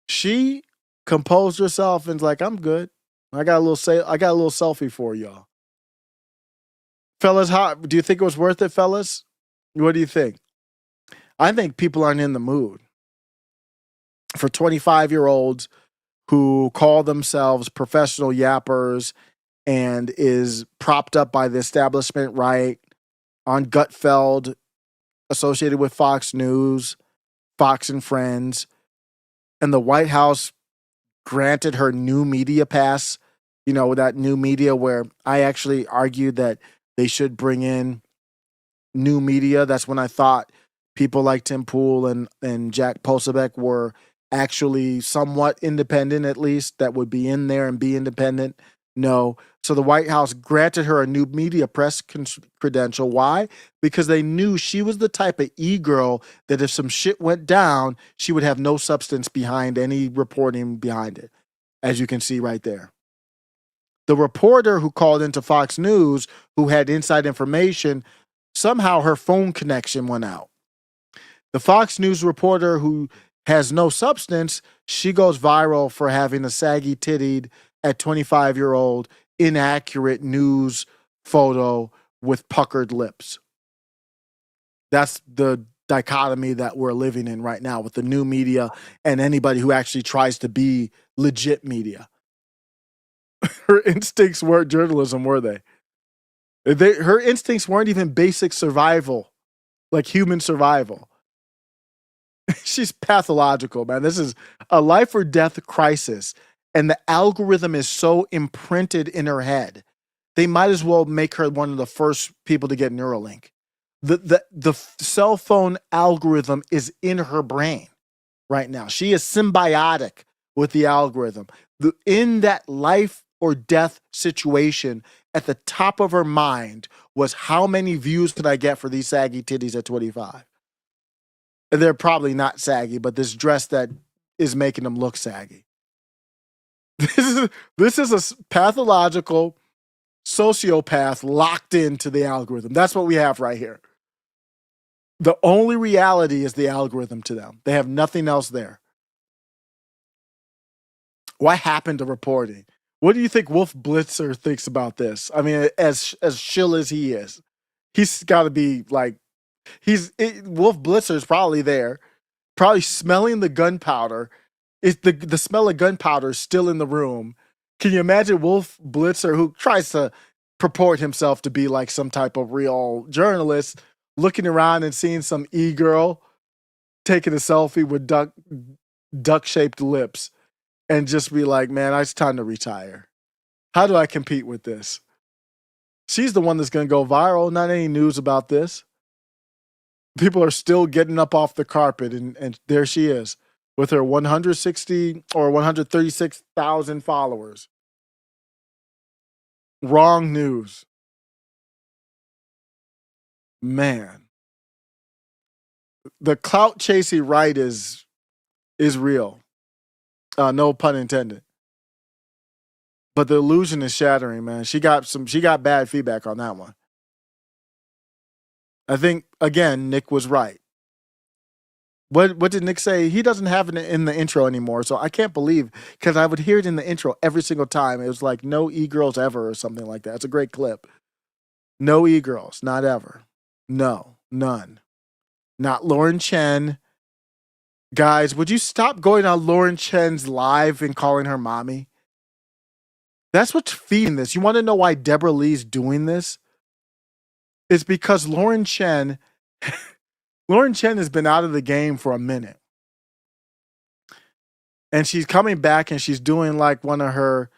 S1: she composed herself and's like, I'm good. I got a little selfie for y'all. Fellas, do you think it was worth it, fellas? What do you think? I think people aren't in the mood for 25-year-olds who call themselves professional yappers and is propped up by the establishment right on Gutfeld, associated with Fox News, Fox and Friends, and the White House granted her new media pass, that new media where I actually argued that they should bring in new media. That's when I thought people like Tim Pool and Jack Posobiec were actually somewhat independent, at least, that would be in there and be independent. No. So the White House granted her a new media press credential. Why? Because they knew she was the type of e-girl that if some shit went down, she would have no substance behind any reporting behind it, as you can see right there. The reporter who called into Fox News, who had inside information, somehow her phone connection went out. The Fox News reporter who has no substance, she goes viral for having a saggy-tittied at 25-year-old inaccurate news photo with puckered lips. That's the dichotomy that we're living in right now with the new media and anybody who actually tries to be legit media. Her instincts weren't journalism, were they? Her instincts weren't even basic survival, like human survival. She's pathological, man. This is a life or death crisis. And the algorithm is so imprinted in her head. They might as well make her one of the first people to get Neuralink. The cell phone algorithm is in her brain right now. She is symbiotic with the algorithm. In that life or death situation, at the top of her mind was how many views could I get for these saggy titties at 25? And they're probably not saggy, but this dress that is making them look saggy. This is a pathological sociopath locked into the algorithm. That's what we have right here. The only reality is the algorithm to them. They have nothing else there. What happened to reporting? What do you think Wolf Blitzer thinks about this? I mean, as shill as he is, he's got to be like, Wolf Blitzer's probably there, probably smelling the gunpowder. The smell of gunpowder is still in the room. Can you imagine Wolf Blitzer, who tries to purport himself to be like some type of real journalist, looking around and seeing some e-girl taking a selfie with duck-shaped lips and just be like, man, it's time to retire. How do I compete with this? She's the one that's going to go viral. Not any news about this. People are still getting up off the carpet, and there she is with her 160 or 136,000 followers. Wrong news. Man. The clout chasing right is real. No pun intended. But the illusion is shattering, man. She got bad feedback on that one. I think, again, Nick was right. What did Nick say? He doesn't have it in the intro anymore, so I can't believe, because I would hear it in the intro every single time. It was like, no e-girls ever or something like that. It's a great clip. No e-girls, not ever. No, none. Not Lauren Chen. Guys, would you stop going on Lauren Chen's live and calling her mommy? That's what's feeding this. You want to know why Deborah Lee's doing this? It's because Lauren Chen has been out of the game for a minute. And she's coming back and she's doing like one of her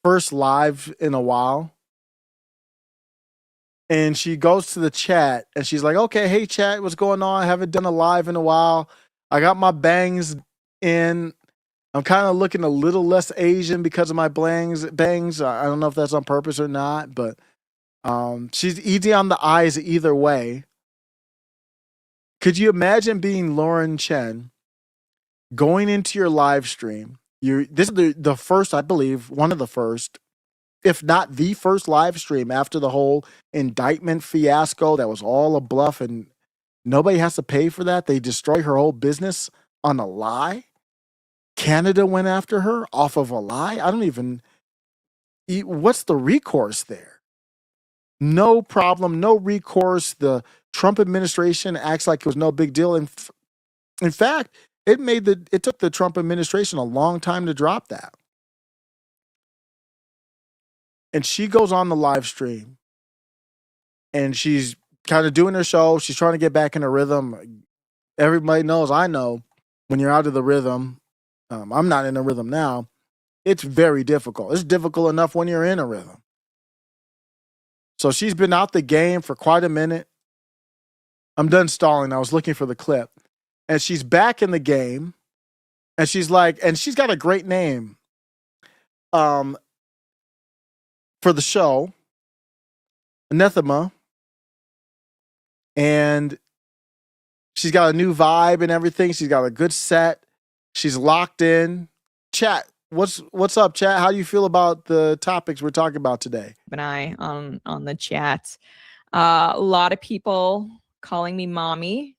S1: first live in a while. And she goes to the chat and she's like, okay, hey chat, what's going on? I haven't done a live in a while. I got my bangs in. I'm kind of looking a little less Asian because of my bangs. I don't know if that's on purpose or not, but she's easy on the eyes either way. Could you imagine being Lauren Chen, going into your live stream? This is the first, I believe, one of the first, if not the first live stream after the whole indictment fiasco that was all a bluff and nobody has to pay for that. They destroy her whole business on a lie. Canada went after her off of a lie. What's the recourse there? No problem, no recourse. The Trump administration acts like it was no big deal. In fact, it took the Trump administration a long time to drop that. And she goes on the live stream and she's kind of doing her show. She's trying to get back in a rhythm. Everybody knows, I know, when you're out of the rhythm, I'm not in a rhythm now. It's very difficult. It's difficult enough when you're in a rhythm. So she's been out the game for quite a minute. I'm done stalling. I was looking for the clip. And she's back in the game. And she's like, and she's got a great name. For for the show, Anathema, and she's got a new vibe and everything. She's got a good set. She's locked in. Chat, what's up, chat? How do you feel about the topics we're talking about today?
S8: An eye on the chat. A lot of people calling me mommy.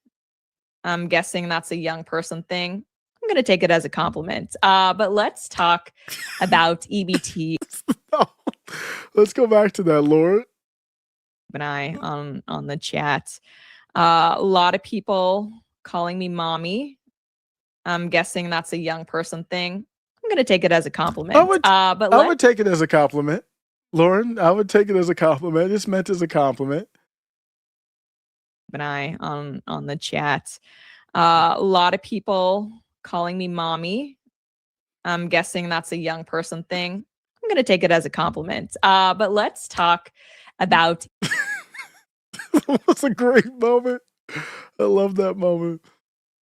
S8: I'm guessing that's a young person thing. I'm gonna take it as a compliment. But let's talk about EBT.
S1: Let's go back to that, Lord.
S8: An eye on the chat. A lot of people calling me mommy. I'm guessing that's a young person thing. I'm gonna take it as a compliment.
S1: I would take it as a compliment, Lauren. I would take it as a compliment. It's meant as a compliment.
S8: An eye on the chat. A lot of people calling me mommy. I'm guessing that's a young person thing. I'm gonna take it as a compliment. But let's talk about.
S1: That's a great moment. I love that moment.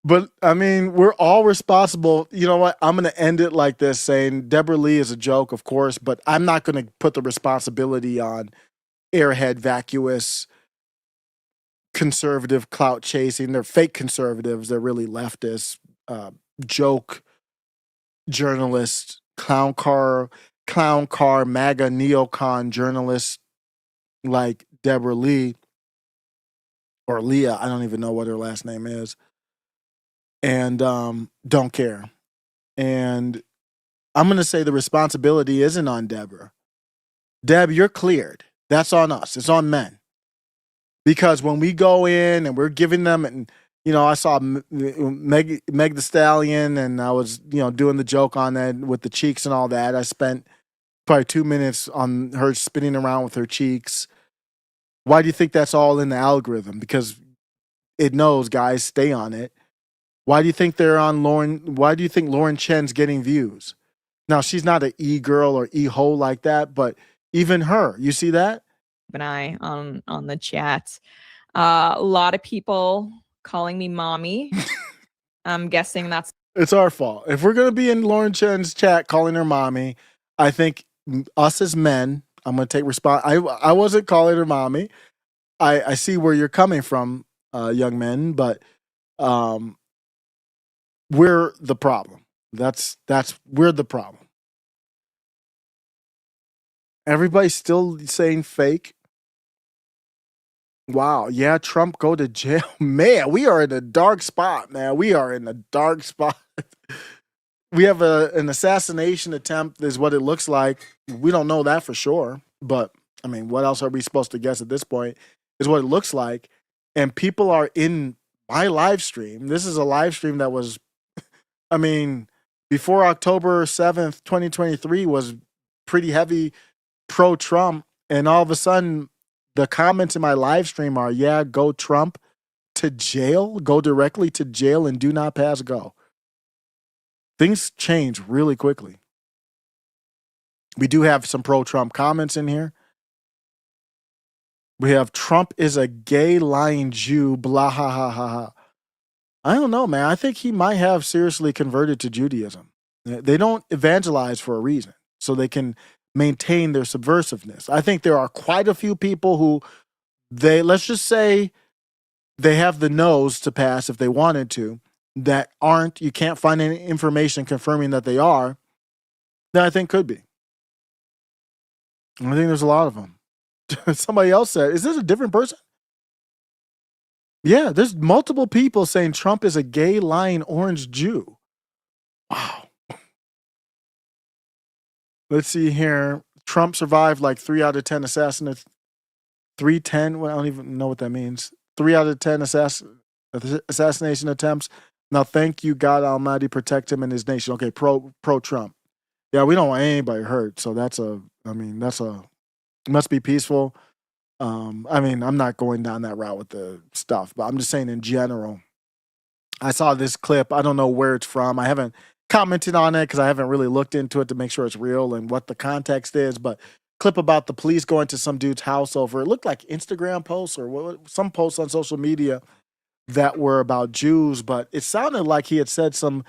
S1: But I mean, we're all responsible. You know what? I'm going to end it like this, saying Deborah Lee is a joke, of course, but I'm not going to put the responsibility on airhead, vacuous, conservative clout chasing. They're fake conservatives. They're really leftists, joke journalists, clown car, MAGA neocon journalists like Deborah Lee or Leah. I don't even know what her last name is. And don't care. And I'm going to say the responsibility isn't on Deborah. Deb, you're cleared. That's on us. It's on men. Because when we go in and we're giving them, and you know, I saw Meg the Stallion, and I was, you know, doing the joke on that with the cheeks and all that. I spent probably 2 minutes on her spinning around with her cheeks. Why do you think that's all in the algorithm? Because it knows, guys, stay on it. Why do you think they're on Lauren? Why do you think Lauren Chen's getting views? Now, she's not an e-girl or e-hole like that, but even her, you see that?
S8: An eye on the chat. A lot of people calling me mommy. I'm guessing that's.
S1: It's our fault. If we're going to be in Lauren Chen's chat calling her mommy, I think us as men, I'm going to take response. I wasn't calling her mommy. I see where you're coming from, young men, but we're the problem. We're the problem. Everybody's still saying fake. Wow. Yeah, Trump go to jail. Man, we are in a dark spot, man. We are in a dark spot. We have an assassination attempt is what it looks like. We don't know that for sure. But, I mean, what else are we supposed to guess at this point is what it looks like. And people are in my live stream. This is a live stream that was, I mean, before October 7th, 2023 was pretty heavy pro-Trump. And all of a sudden, the comments in my live stream are, yeah, go Trump to jail, go directly to jail and do not pass go. Things change really quickly. We do have some pro-Trump comments in here. We have Trump is a gay lying Jew, blah, ha, ha, ha, ha. I don't know, man. I think he might have seriously converted to Judaism. They don't evangelize for a reason, so they can maintain their subversiveness. I think there are quite a few people who let's just say they have the nose to pass if they wanted to, that aren't, you can't find any information confirming that they are, that I think could be. I think there's a lot of them. Somebody else said, is this a different person? Yeah, there's multiple people saying Trump is a gay, lying, orange Jew. Wow. Let's see here. Trump survived like 3 out of 10 assassinations. 310, well, I don't even know what that means. 3 out of 10 assassination attempts. Now, thank you, God Almighty, protect him and his nation. Okay, pro-Trump. Yeah, we don't want anybody hurt, so must be peaceful. I mean, I'm not going down that route with the stuff, but I'm just saying in general. I saw this clip. I don't know where it's from. I haven't commented on it because I haven't really looked into it to make sure it's real and what the context is, but clip about the police going to some dude's house over, it looked like Instagram posts or some posts on social media that were about Jews, but it sounded like he had said some,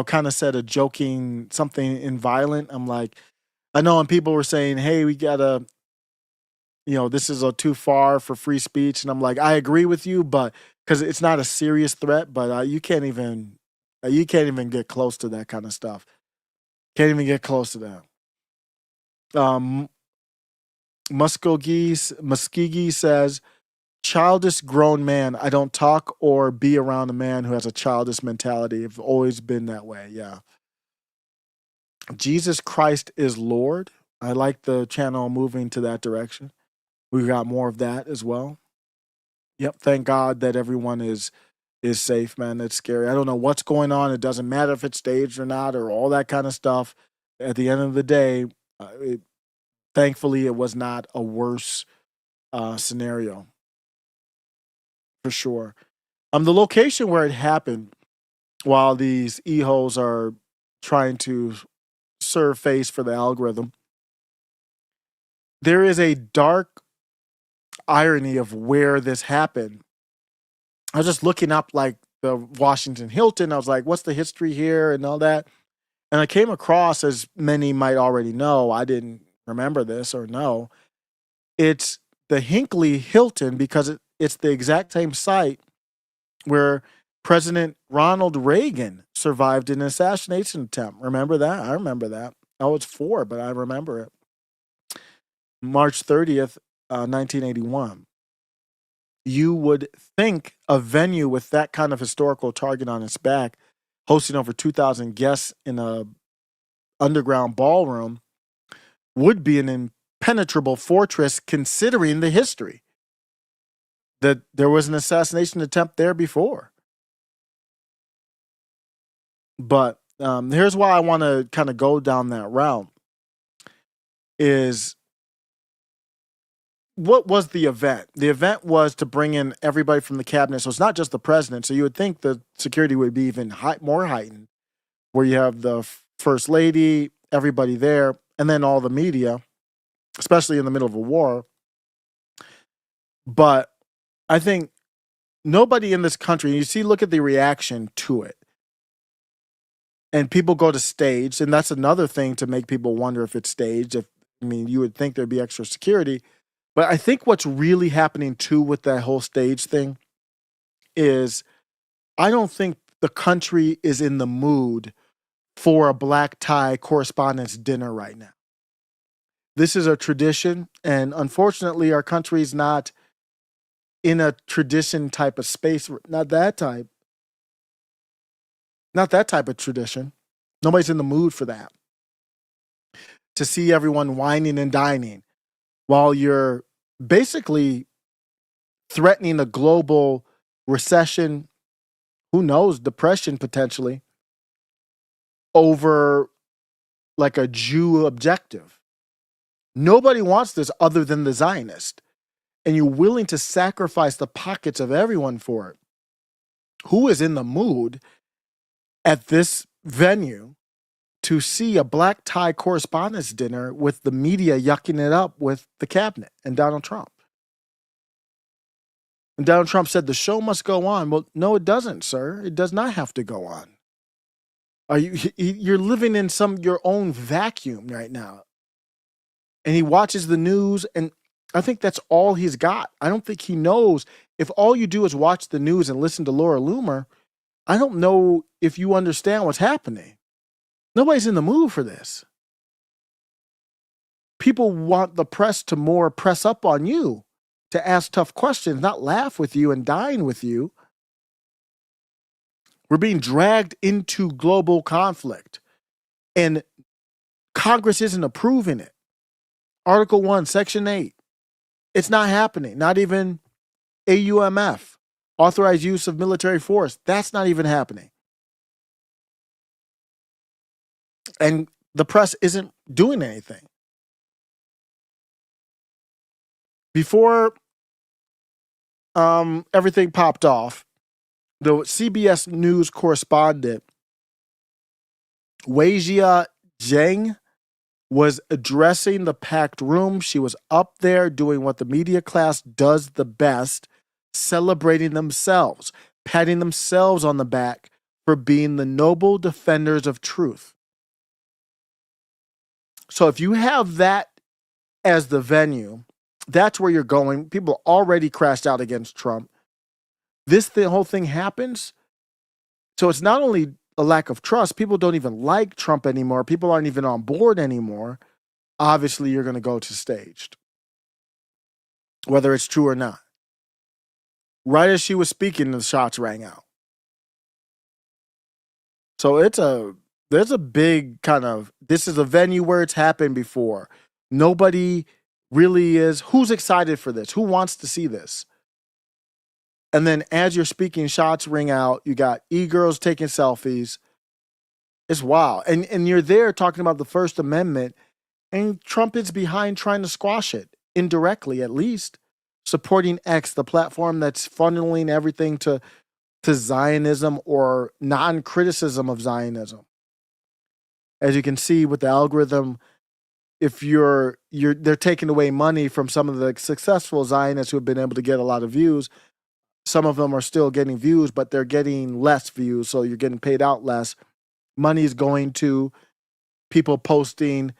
S1: kind of said a joking something in violent. I'm like, I know, and people were saying, hey, we gotta this is too far for free speech. And I'm like, I agree with you, but because it's not a serious threat, but you can't even get close to that kind of stuff. Can't even get close to that. Muskogee says, childish grown man. I don't talk or be around a man who has a childish mentality. I've always been that way. Yeah. Jesus Christ is Lord. I like the channel moving to that direction. We got more of that as well. Yep. Thank God that everyone is safe, man. It's scary. I don't know what's going on. It doesn't matter if it's staged or not or all that kind of stuff. At the end of the day, thankfully, it was not a worse scenario for sure. The location where it happened, while these e-holes are trying to serve face for the algorithm, there is a dark irony of where this happened. I was just looking up like the Washington Hilton. I was like, what's the history here and all that? And I came across, as many might already know, I didn't remember this or know, it's the Hinckley Hilton because it's the exact same site where President Ronald Reagan survived an assassination attempt. Remember that? I remember that. I was 4, but I remember it. March 30th, 1981. You would think a venue with that kind of historical target on its back, hosting over 2,000 guests in a underground ballroom, would be an impenetrable fortress considering the history. That there was an assassination attempt there before. But here's why I want to kind of go down that route. Is what was the event? The event was to bring in everybody from the cabinet. So it's not just the president. So you would think the security would be even more heightened, where you have the first lady, everybody there, and then all the media, especially in the middle of a war. But I think nobody in this country, look at the reaction to it. And people go to stage, and that's another thing to make people wonder if it's staged. You would think there'd be extra security. But I think what's really happening too with that whole stage thing is I don't think the country is in the mood for a black tie correspondents dinner right now. This is a tradition, and unfortunately our country's not in a tradition type of space, not that type of tradition. Nobody's in the mood for that. To see everyone whining and dining while you're basically threatening a global recession, who knows, depression potentially, over like a Jew objective. Nobody wants this other than the Zionist. And you're willing to sacrifice the pockets of everyone for it. Who is in the mood at this venue to see a black tie correspondents dinner with the media yucking it up with the cabinet and Donald Trump? And Donald Trump said the show must go on. Well, no, it doesn't, sir. It does not have to go on. You're living in your own vacuum right now. And he watches the news, and I think that's all he's got. I don't think he knows. If all you do is watch the news and listen to Laura Loomer, I don't know if you understand what's happening. Nobody's in the mood for this. People want the press to more press up on you, to ask tough questions, not laugh with you and dine with you. We're being dragged into global conflict, and Congress isn't approving it. Article 1, Section 8. It's not happening. Not even AUMF, authorized use of military force. That's not even happening. And the press isn't doing anything. Before everything popped off, the CBS News correspondent, Weijia Zhang, was addressing the packed room. She was up there doing what the media class does the best, celebrating themselves, patting themselves on the back for being the noble defenders of truth. So if you have that as the venue, That's where you're going. People already crashed out against Trump. The whole thing happens. So it's not only a lack of trust. People don't even like Trump anymore. People aren't even on board anymore. Obviously, you're going to go to staged, whether it's true or not. Right as she was speaking, the shots rang out. So there's a big kind of, this is a venue where it's happened before. Nobody really is. Who's excited for this? Who wants to see this? And then as you're speaking, shots ring out. You got e-girls taking selfies. It's wild. And you're there talking about the First Amendment, and Trump is behind trying to squash it, indirectly at least, supporting X, the platform that's funneling everything to Zionism or non-criticism of Zionism. As you can see with the algorithm, if they're taking away money from some of the successful Zionists who have been able to get a lot of views. Some of them are still getting views, but they're getting less views, so you're getting paid out less. Money is going to people posting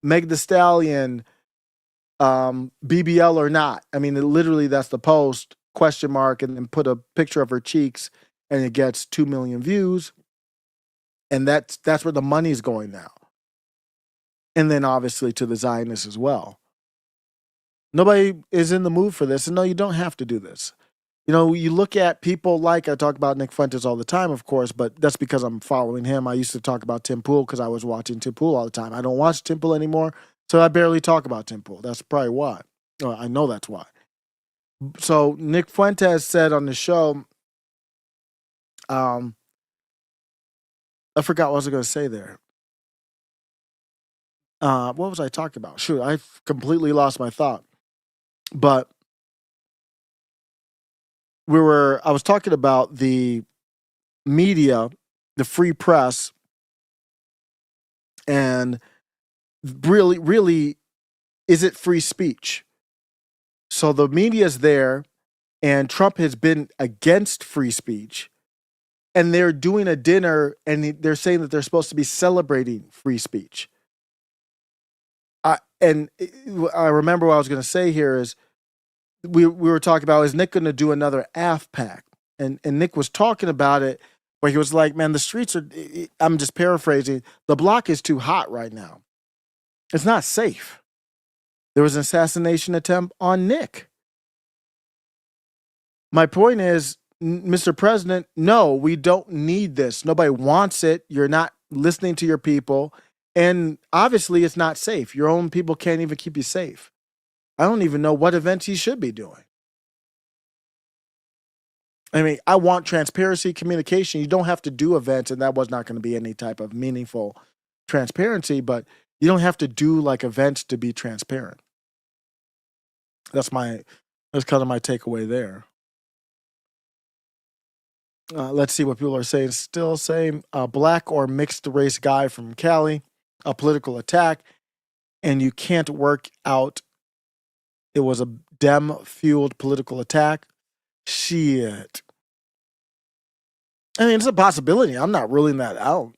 S1: Meg Thee Stallion, BBL or not. I mean, literally that's the post, question mark, and then put a picture of her cheeks, and it gets 2 million views. And that's where the money's going now. And then obviously to the Zionists as well. Nobody is in the mood for this. And no, you don't have to do this. You know, you look at people like, I talk about Nick Fuentes all the time, of course, but that's because I'm following him. I used to talk about Tim Pool because I was watching Tim Pool all the time. I don't watch Tim Pool anymore, so I barely talk about Tim Pool. That's probably why. I know that's why. So Nick Fuentes said on the show, I forgot what I was going to say there. What was I talking about? Shoot, I completely lost my thought. But I was talking about the media, the free press, and really, is it free speech? So the media is there, and Trump has been against free speech, and they're doing a dinner, and they're saying that they're supposed to be celebrating free speech. I remember what I was going to say here is, we were talking about, is Nick going to do another AFPAC? And Nick was talking about it, where he was like, man, the streets are, I'm just paraphrasing, the block is too hot right now. It's not safe. There was an assassination attempt on Nick. My point is, Mr. President, no, we don't need this. Nobody wants it. You're not listening to your people. And obviously it's not safe. Your own people can't even keep you safe. I don't even know what events he should be doing. I mean, I want transparency, communication. You don't have to do events, and that was not going to be any type of meaningful transparency, but you don't have to do like events to be transparent. That's kind of my takeaway there. Let's see what people are saying. Still saying black or mixed race guy from Cali, a political attack, and you can't work out. It was a Dem-fueled political attack. Shit. I mean, it's a possibility. I'm not ruling that out.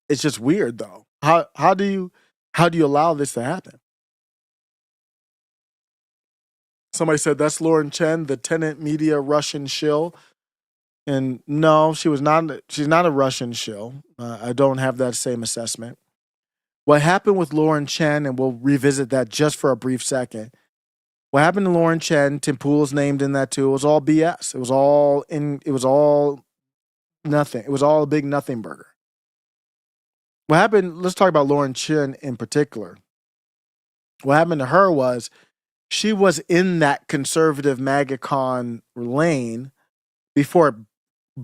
S1: It's just weird, though. How do you allow this to happen? Somebody said that's Lauren Chen, the tenant media Russian shill. And no, she's not a Russian shill. I don't have that same assessment. What happened with Lauren Chen, and we'll revisit that just for a brief second. What happened to Lauren Chen, Tim Pool's named in that too, it was all BS. It was all nothing. It was all a big nothing burger. What happened, let's talk about Lauren Chen in particular. What happened to her was she was in that conservative MAGACon lane before it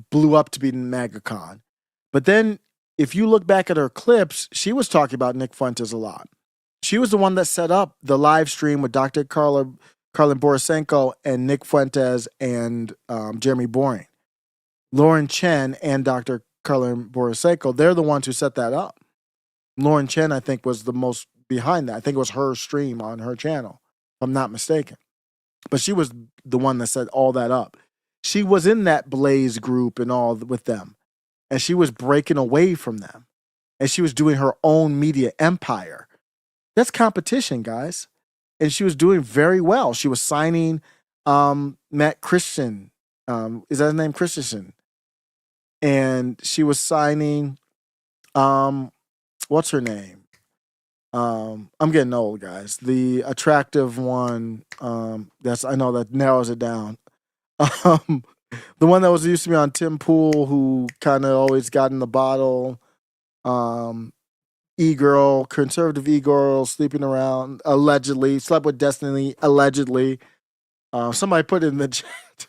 S1: blew up to be MAGACon. But then if you look back at her clips, she was talking about Nick Fuentes a lot. She was the one that set up the live stream with Dr. Karlin Borisenko and Nick Fuentes and Jeremy Boring. Lauren Chen and Dr. Karlin Borisenko, they're the ones who set that up. Lauren Chen, I think, was the most behind that. I think it was her stream on her channel, if I'm not mistaken. But she was the one that set all that up. She was in that Blaze group and all with them. And she was breaking away from them. And she was doing her own media empire. That's competition, guys. And she was doing very well. She was signing Matt Christian. Is that his name? Christensen. And she was signing what's her name? I'm getting old, guys. The attractive one, I know that narrows it down. The one that was used to be on Tim Pool, who kind of always got in the bottle. E-girl, conservative e-girl, sleeping around, allegedly, slept with Destiny, allegedly. Somebody put it in the chat.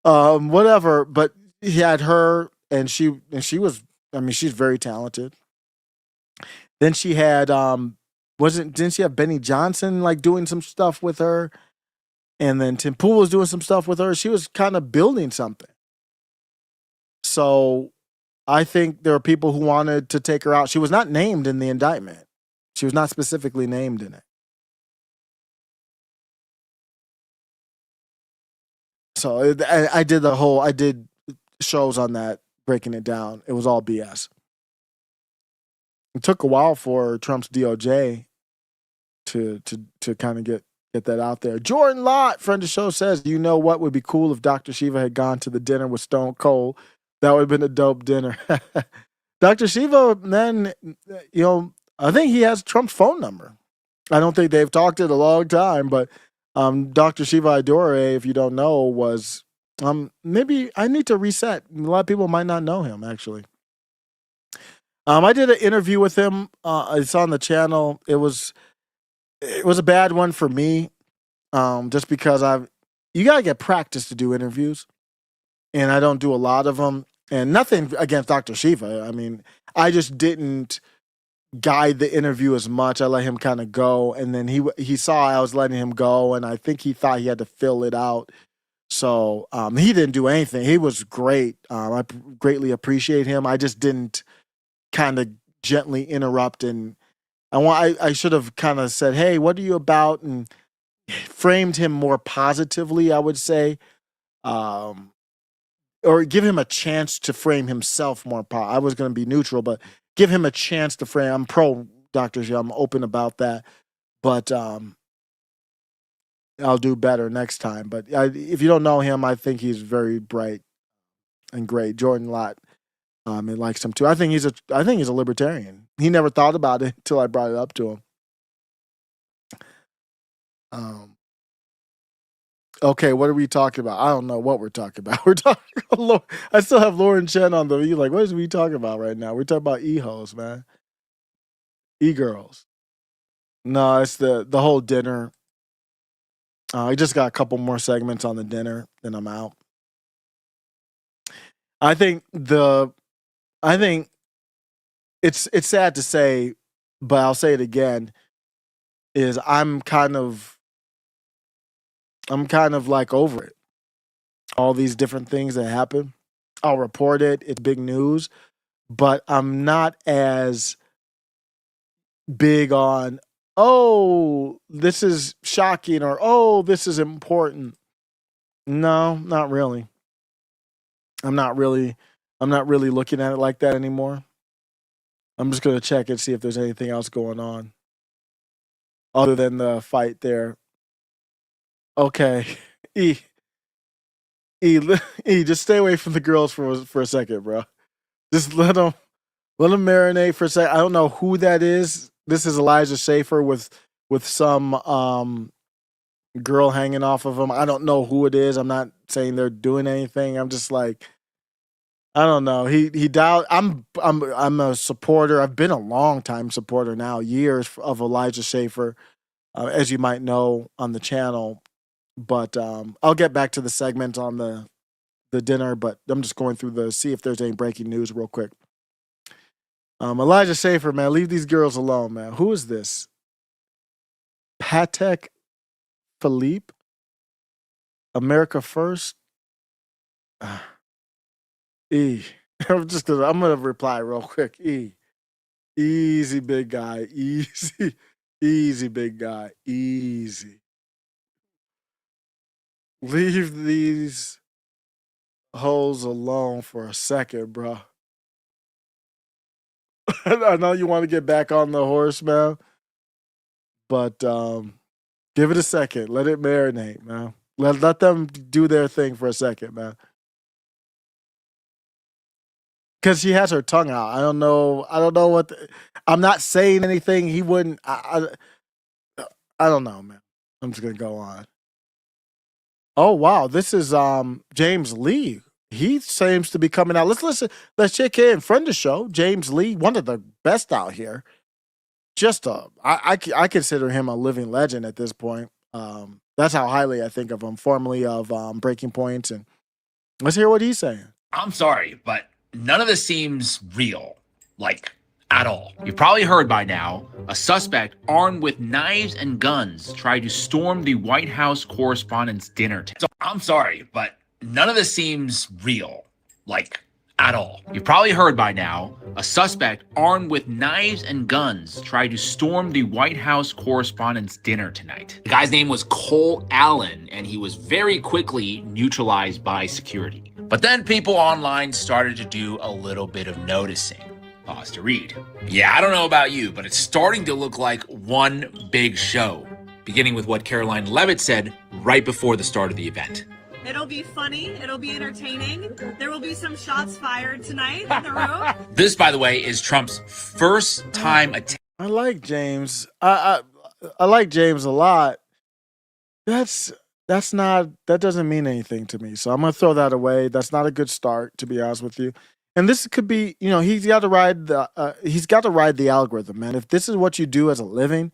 S1: Whatever, but he had her, and she was, I mean, she's very talented. Then she had, didn't she have Benny Johnson, like, doing some stuff with her? And then Tim Pool was doing some stuff with her. She was kind of building something. So I think there are people who wanted to take her out. She was not named in the indictment. She was not specifically named in it. So I did shows on that, breaking it down. It was all BS. It took a while for Trump's DOJ to kind of get that out there. Jordan Lott, friend of the show, says, "Do you know what would be cool if Dr. Shiva had gone to the dinner with Stone Cold? That would have been a dope dinner." Dr. Shiva, then, I think he has Trump's phone number. I don't think they've talked in a long time, but Dr. Shiva Idore, if you don't know, was maybe I need to reset. A lot of people might not know him, actually. I did an interview with him. It's on the channel. It was a bad one for me, just because you gotta get practice to do interviews, and I don't do a lot of them. And nothing against Dr. Shiva. I mean, I just didn't guide the interview as much. I let him kind of go, and then he saw I was letting him go, and I think he thought he had to fill it out. So he didn't do anything. He was great. I greatly appreciate him. I just didn't kind of gently interrupt, and I should have kind of said, "Hey, what are you about?" and framed him more positively, I would say, or give him a chance to frame himself more. I was going to be neutral, but give him a chance to frame. I'm pro Dr. Shiva. I'm open about that, but I'll do better next time. But if you don't know him, I think he's very bright and great. Jordan Lott, he likes him too. I think he's a libertarian. He never thought about it until I brought it up to him. Okay, what are we talking about? I don't know what we're talking about. We're talking about I still have Lauren Chen on the like, what is we talking about right now? We're talking about e-hoes, man. E-girls. No, it's the whole dinner. I just got a couple more segments on the dinner, then I'm out. I think it's sad to say, but I'll say it again, is I'm kind of like over it. All these different things that happen. I'll report it. It's big news, but I'm not as big on, oh, this is shocking, or, oh, this is important. No, not really. I'm not really looking at it like that anymore. I'm just going to check and see if there's anything else going on other than the fight there. Okay. E, just stay away from the girls for a second, bro. Just let them marinate for a second. I don't know who that is. This is Elijah Schaefer with some girl hanging off of him. I don't know who it is. I'm not saying they're doing anything. I'm just like, I don't know. He dialed. I'm a supporter. I've been a long time supporter now, years, of Elijah Schaefer, as you might know on the channel. But I'll get back to the segment on the dinner, but I'm just going through see if there's any breaking news real quick. Elijah Schaefer, man, leave these girls alone, man. Who is this? Patek Philippe? America First? E. I'm gonna reply real quick. E. Easy, big guy. Easy. Easy, big guy. Easy. Leave these hoes alone for a second, bro. I know you want to get back on the horse, man, but give it a second. Let it marinate, man. Let them do their thing for a second, man. Because she has her tongue out. I don't know what. I'm not saying anything. He wouldn't. I don't know, man. I'm just gonna go on. Oh wow, this is James Lee. He seems to be coming out. Let's listen. Let's check in. Friend of the show, James Lee, one of the best out here. Just I consider him a living legend at this point. That's how highly I think of him. Formerly of Breaking Points, and let's hear what he's saying.
S9: I'm sorry, but none of this seems real, like at all. You've probably heard by now, a suspect armed with knives and guns tried to storm the White House Correspondents Dinner. So I'm sorry, but none of this seems real, like at all. You've probably heard by now, a suspect armed with knives and guns tried to storm the White House Correspondents' Dinner tonight. The guy's name was Cole Allen, and he was very quickly neutralized by security. But then people online started to do a little bit of noticing. Pause to read. Yeah, I don't know about you, but it's starting to look like one big show, beginning with what Caroline Levitt said right before the start of the event.
S10: It'll be funny. It'll be entertaining. There will be some shots fired tonight in the room.
S9: This, by the way, is Trump's first time attack.
S1: I like James. I like James a lot. That doesn't mean anything to me. So I'm gonna throw that away. That's not a good start, to be honest with you. And this could be, he's got to ride the algorithm, man. If this is what you do as a living,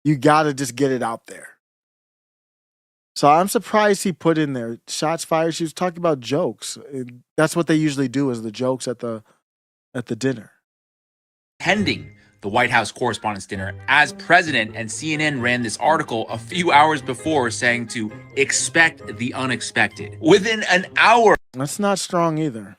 S1: you got to just get it out there. So I'm surprised he put in there shots fired. She was talking about jokes. That's what they usually do, is the jokes at the dinner.
S9: Attending the White House Correspondents' Dinner as president, and CNN ran this article a few hours before saying to expect the unexpected. Within an hour,
S1: that's not strong either,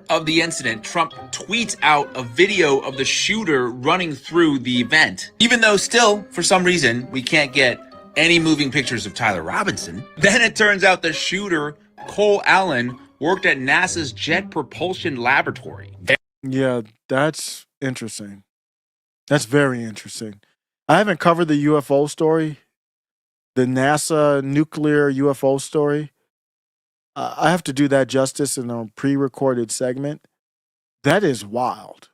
S9: of the incident, Trump tweets out a video of the shooter running through the event. Even though still, for some reason, we can't get any moving pictures of Tyler Robinson. Then it turns out the shooter, Cole Allen, worked at NASA's Jet Propulsion Laboratory.
S1: Yeah, that's interesting. That's very interesting. I haven't covered the UFO story, the NASA nuclear UFO story. I have to do that justice in a pre-recorded segment. That is wild.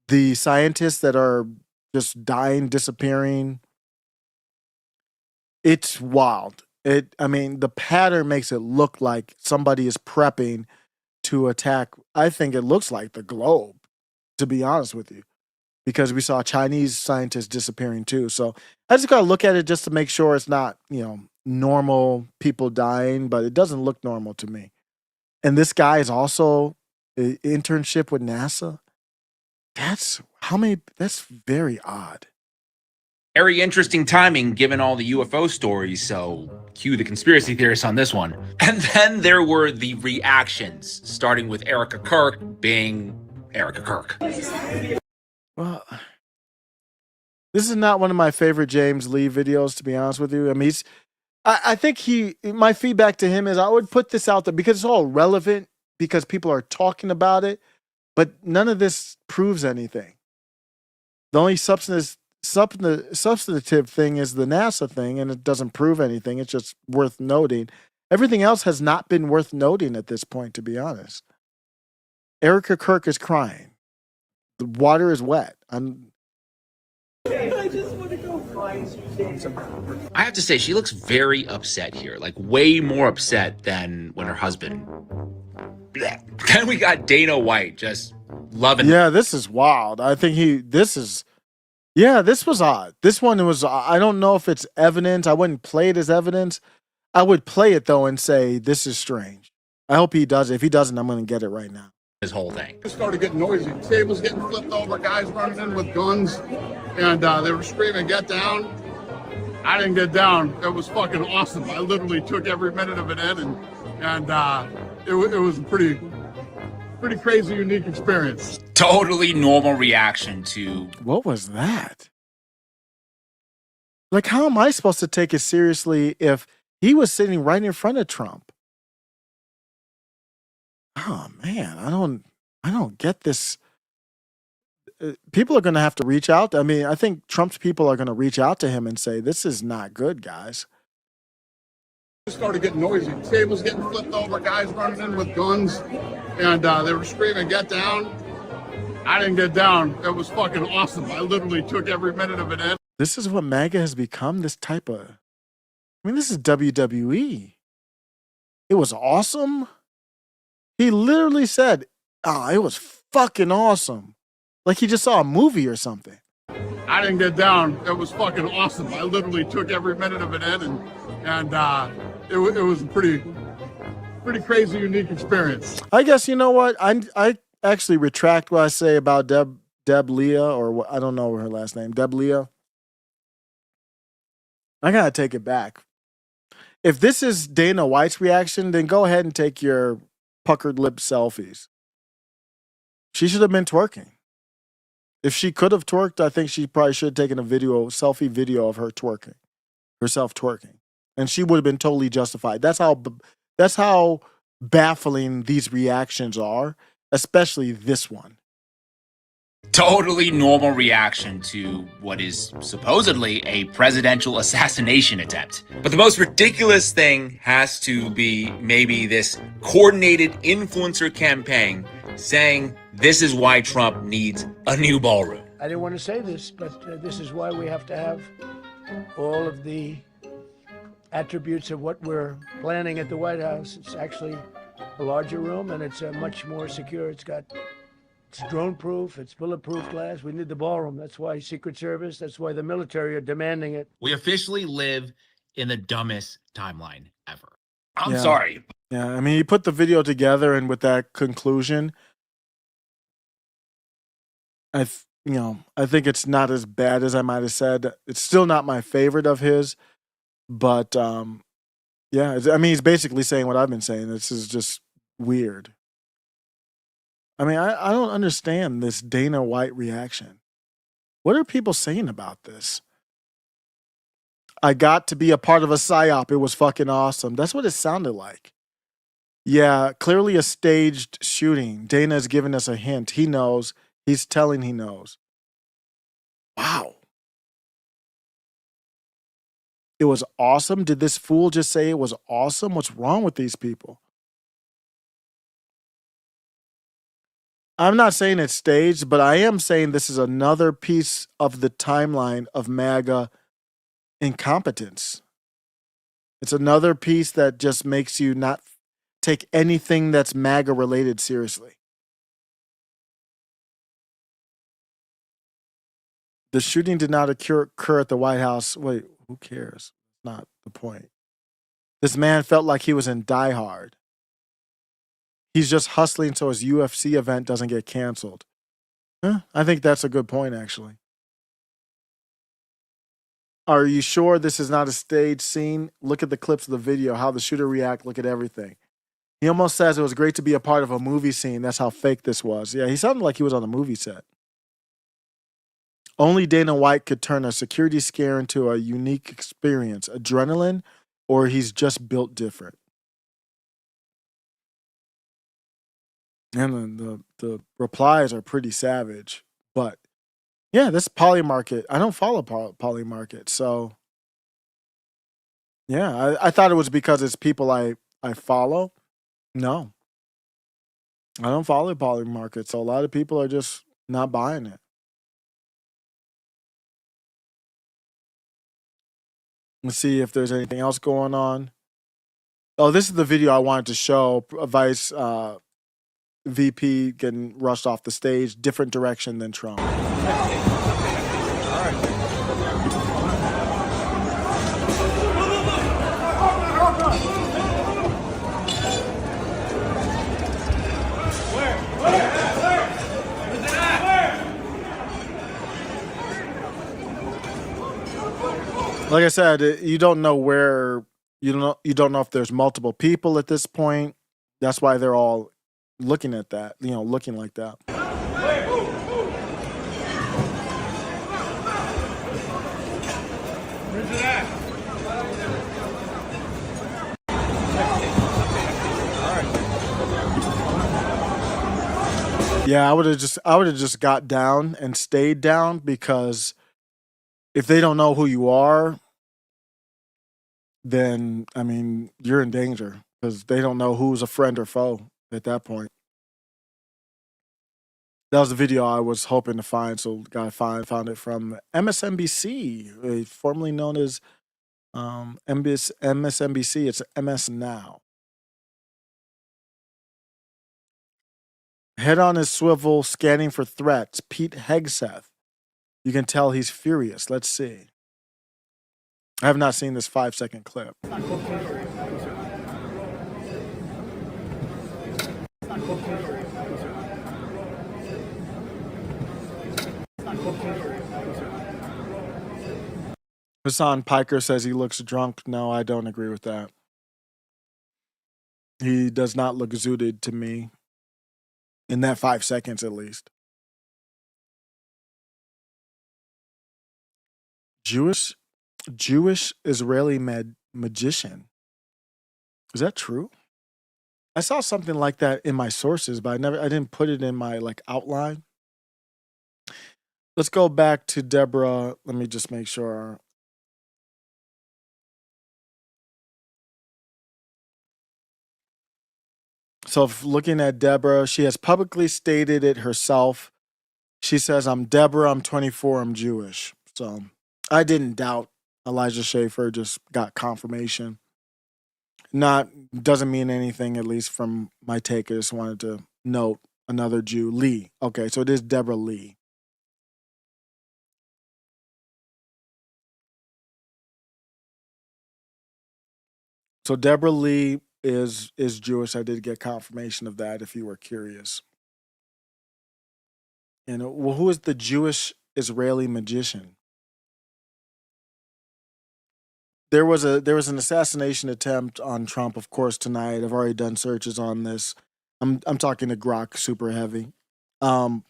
S1: The scientists that are just dying, disappearing. It's wild. The pattern makes it look like somebody is prepping to attack. I think it looks like the globe, to be honest with you, because we saw Chinese scientists disappearing too. So I just got to look at it just to make sure it's not, normal people dying, but it doesn't look normal to me. And this guy is also an internship with NASA. That's very odd.
S9: Very interesting timing given all the UFO stories, so cue the conspiracy theorists on this one. And then there were the reactions, starting with Erica Kirk being Erica Kirk.
S1: Well, this is not one of my favorite James Lee videos, to be honest with you. I think my feedback to him is I would put this out there because it's all relevant, because people are talking about it, but none of this proves anything. The only substantive thing is the NASA thing, and it doesn't prove anything. It's just worth noting. Everything else has not been worth noting at this point, to be honest. Erica Kirk is crying. The water is wet.
S10: I just want to go find you.
S9: I have to say, she looks very upset here, like way more upset than when her husband. Then we got Dana White just loving.
S1: Yeah, this is wild. I think this was odd. This one was, I don't know if it's evidence. I wouldn't play it as evidence. I would play it though and say, this is strange. I hope he does it. If he doesn't, I'm going to get it right now.
S9: His whole thing.
S5: It started getting noisy. Tables getting flipped over, guys running in with guns, and they were screaming, "Get down!" I didn't get down. It was fucking awesome. I literally took every minute of it in, and it was a pretty crazy, unique experience.
S9: Totally normal reaction to.
S1: What was that? Like, how am I supposed to take it seriously if he was sitting right in front of Trump? Oh man, I don't get this. people are going to have to reach out. I mean, I think Trump's people are going to reach out to him and say, this is not good, guys.
S5: It started getting noisy. Tables getting flipped over, guys running in with guns, and they were screaming, "Get down!" I didn't get down. It was fucking awesome. I literally took every minute of it in.
S1: This is what MAGA has become. This type of, I mean, this is WWE. It was awesome. He literally said, "Oh, it was fucking awesome," like he just saw a movie or something.
S5: I didn't get down. It was fucking awesome. I literally took every minute of it in, and it was a pretty crazy, unique experience.
S1: I guess, you know what? I actually retract what I say about Deb Leah, or what, I don't know her last name, Deb Leah. I gotta take it back. If this is Dana White's reaction, then go ahead and take your puckered lip selfies. She should have been twerking. If she could have twerked, I think she probably should have taken a selfie video of her twerking, herself twerking. And she would have been totally justified. That's how baffling these reactions are, especially this one.
S9: Totally normal reaction to what is supposedly a presidential assassination attempt. But the most ridiculous thing has to be maybe this coordinated influencer campaign saying this is why Trump needs a new ballroom.
S4: I didn't want to say this, but this is why we have to have all of the attributes of what we're planning at the White House. It's actually a larger room, and it's much more secure. It's drone-proof, it's bulletproof glass. We need the ballroom. That's why Secret Service, that's why the military are demanding it.
S9: We officially live in the dumbest timeline ever. I'm
S1: Yeah.
S9: sorry.
S1: Yeah, I mean, he put the video together, and with that conclusion, I think it's not as bad as I might have said. It's still not my favorite of his, but yeah, I mean, he's basically saying what I've been saying. This is just weird. I mean, I don't understand this Dana White reaction. What are people saying about this? I got to be a part of a psyop. It was fucking awesome. That's what it sounded like. Yeah, clearly a staged shooting. Dana has given us a hint. He knows. He's telling he knows. Wow. It was awesome. Did this fool just say it was awesome? What's wrong with these people? I'm not saying it's staged, but I am saying this is another piece of the timeline of MAGA incompetence. It's another piece that just makes you not take anything that's MAGA related seriously. The shooting did not occur at the White House. Wait, who cares? Not the point. This man felt like he was in Die Hard. He's just hustling so his UFC event doesn't get canceled. I think that's a good point, actually. Are you sure this is not a staged scene? Look at the clips of the video, how the shooter react, look at everything. He almost says it was great to be a part of a movie scene. That's how fake this was. Yeah, he sounded like he was on a movie set. Only Dana White could turn a security scare into a unique experience. Adrenaline, or he's just built different. And the replies are pretty savage. But yeah, this Polymarket, I don't follow Polymarket. So yeah, I thought it was because it's people I follow. No. I don't follow Polymarket. So a lot of people are just not buying it. Let's see if there's anything else going on. Oh, this is the video I wanted to show. Vice VP getting rushed off the stage, different direction than Trump. Like I said, you don't know where, you don't know if there's multiple people at this point. That's why they're all looking at that, looking like that.
S5: Where's it at?
S1: Yeah, I would have just got down and stayed down, because if they don't know who you are, then I mean you're in danger, because they don't know who's a friend or foe at that point. That was the video I was hoping to find, so found it from MSNBC, formerly known as MSNBC. It's MS Now. Head on his swivel, scanning for threats. Pete Hegseth. You can tell he's furious. Let's see. I have not seen this 5-second clip. Hassan Piker says he looks drunk. No, I don't agree with that. He does not look zooted to me. In that 5 seconds, at least. Jewish Israeli magician. Is that true? I saw something like that in my sources, but I didn't put it in my outline. Let's go back to Deborah. Let me just make sure. So if looking at Deborah, she has publicly stated it herself. She says, I'm Deborah, I'm 24, I'm Jewish. So I didn't doubt Elijah Schaffer, just got confirmation. Doesn't mean anything, at least from my take. I just wanted to note another Jew, Lee. Okay, so it is Deborah Lee. So Deborah Lee is Jewish. I did get confirmation of that, if you were curious. And well, who is the Jewish Israeli magician? There was an assassination attempt on Trump, of course, tonight. I've already done searches on this. I'm talking to Grok super heavy. Who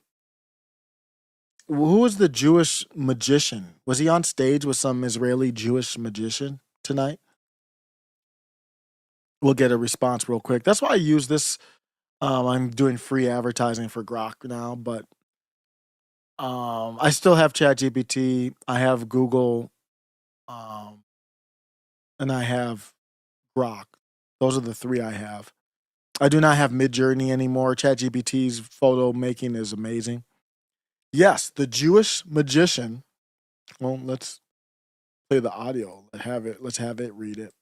S1: was the Jewish magician? Was he on stage with some Israeli Jewish magician tonight? We'll get a response real quick. That's why I use this. I'm doing free advertising for Grok now, but I still have ChatGPT. I have Google, and I have Grok. Those are the three I have. I do not have Midjourney anymore. ChatGPT's photo making is amazing. Yes, the Jewish magician. Well, let's play the audio. Let's have it read it.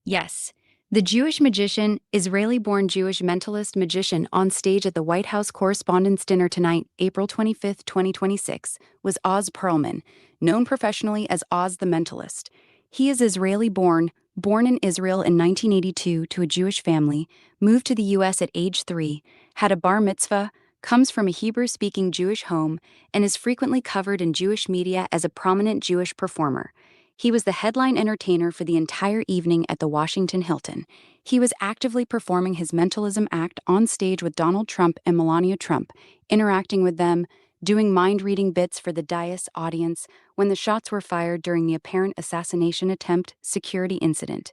S11: Yes, the Jewish magician, Israeli-born Jewish mentalist magician on stage at the White House Correspondents Dinner tonight, April 25th, 2026, was Oz Perlman, known professionally as Oz the Mentalist. He is Israeli-born in Israel in 1982 to a Jewish family, moved to the U.S. at age 3, had a bar mitzvah, comes from a Hebrew-speaking Jewish home, and is frequently covered in Jewish media as a prominent Jewish performer. He was the headline entertainer for the entire evening at the Washington Hilton. He was actively performing his mentalism act on stage with Donald Trump and Melania Trump, interacting with them, doing mind-reading bits for the dais audience when the shots were fired during the apparent assassination attempt security incident.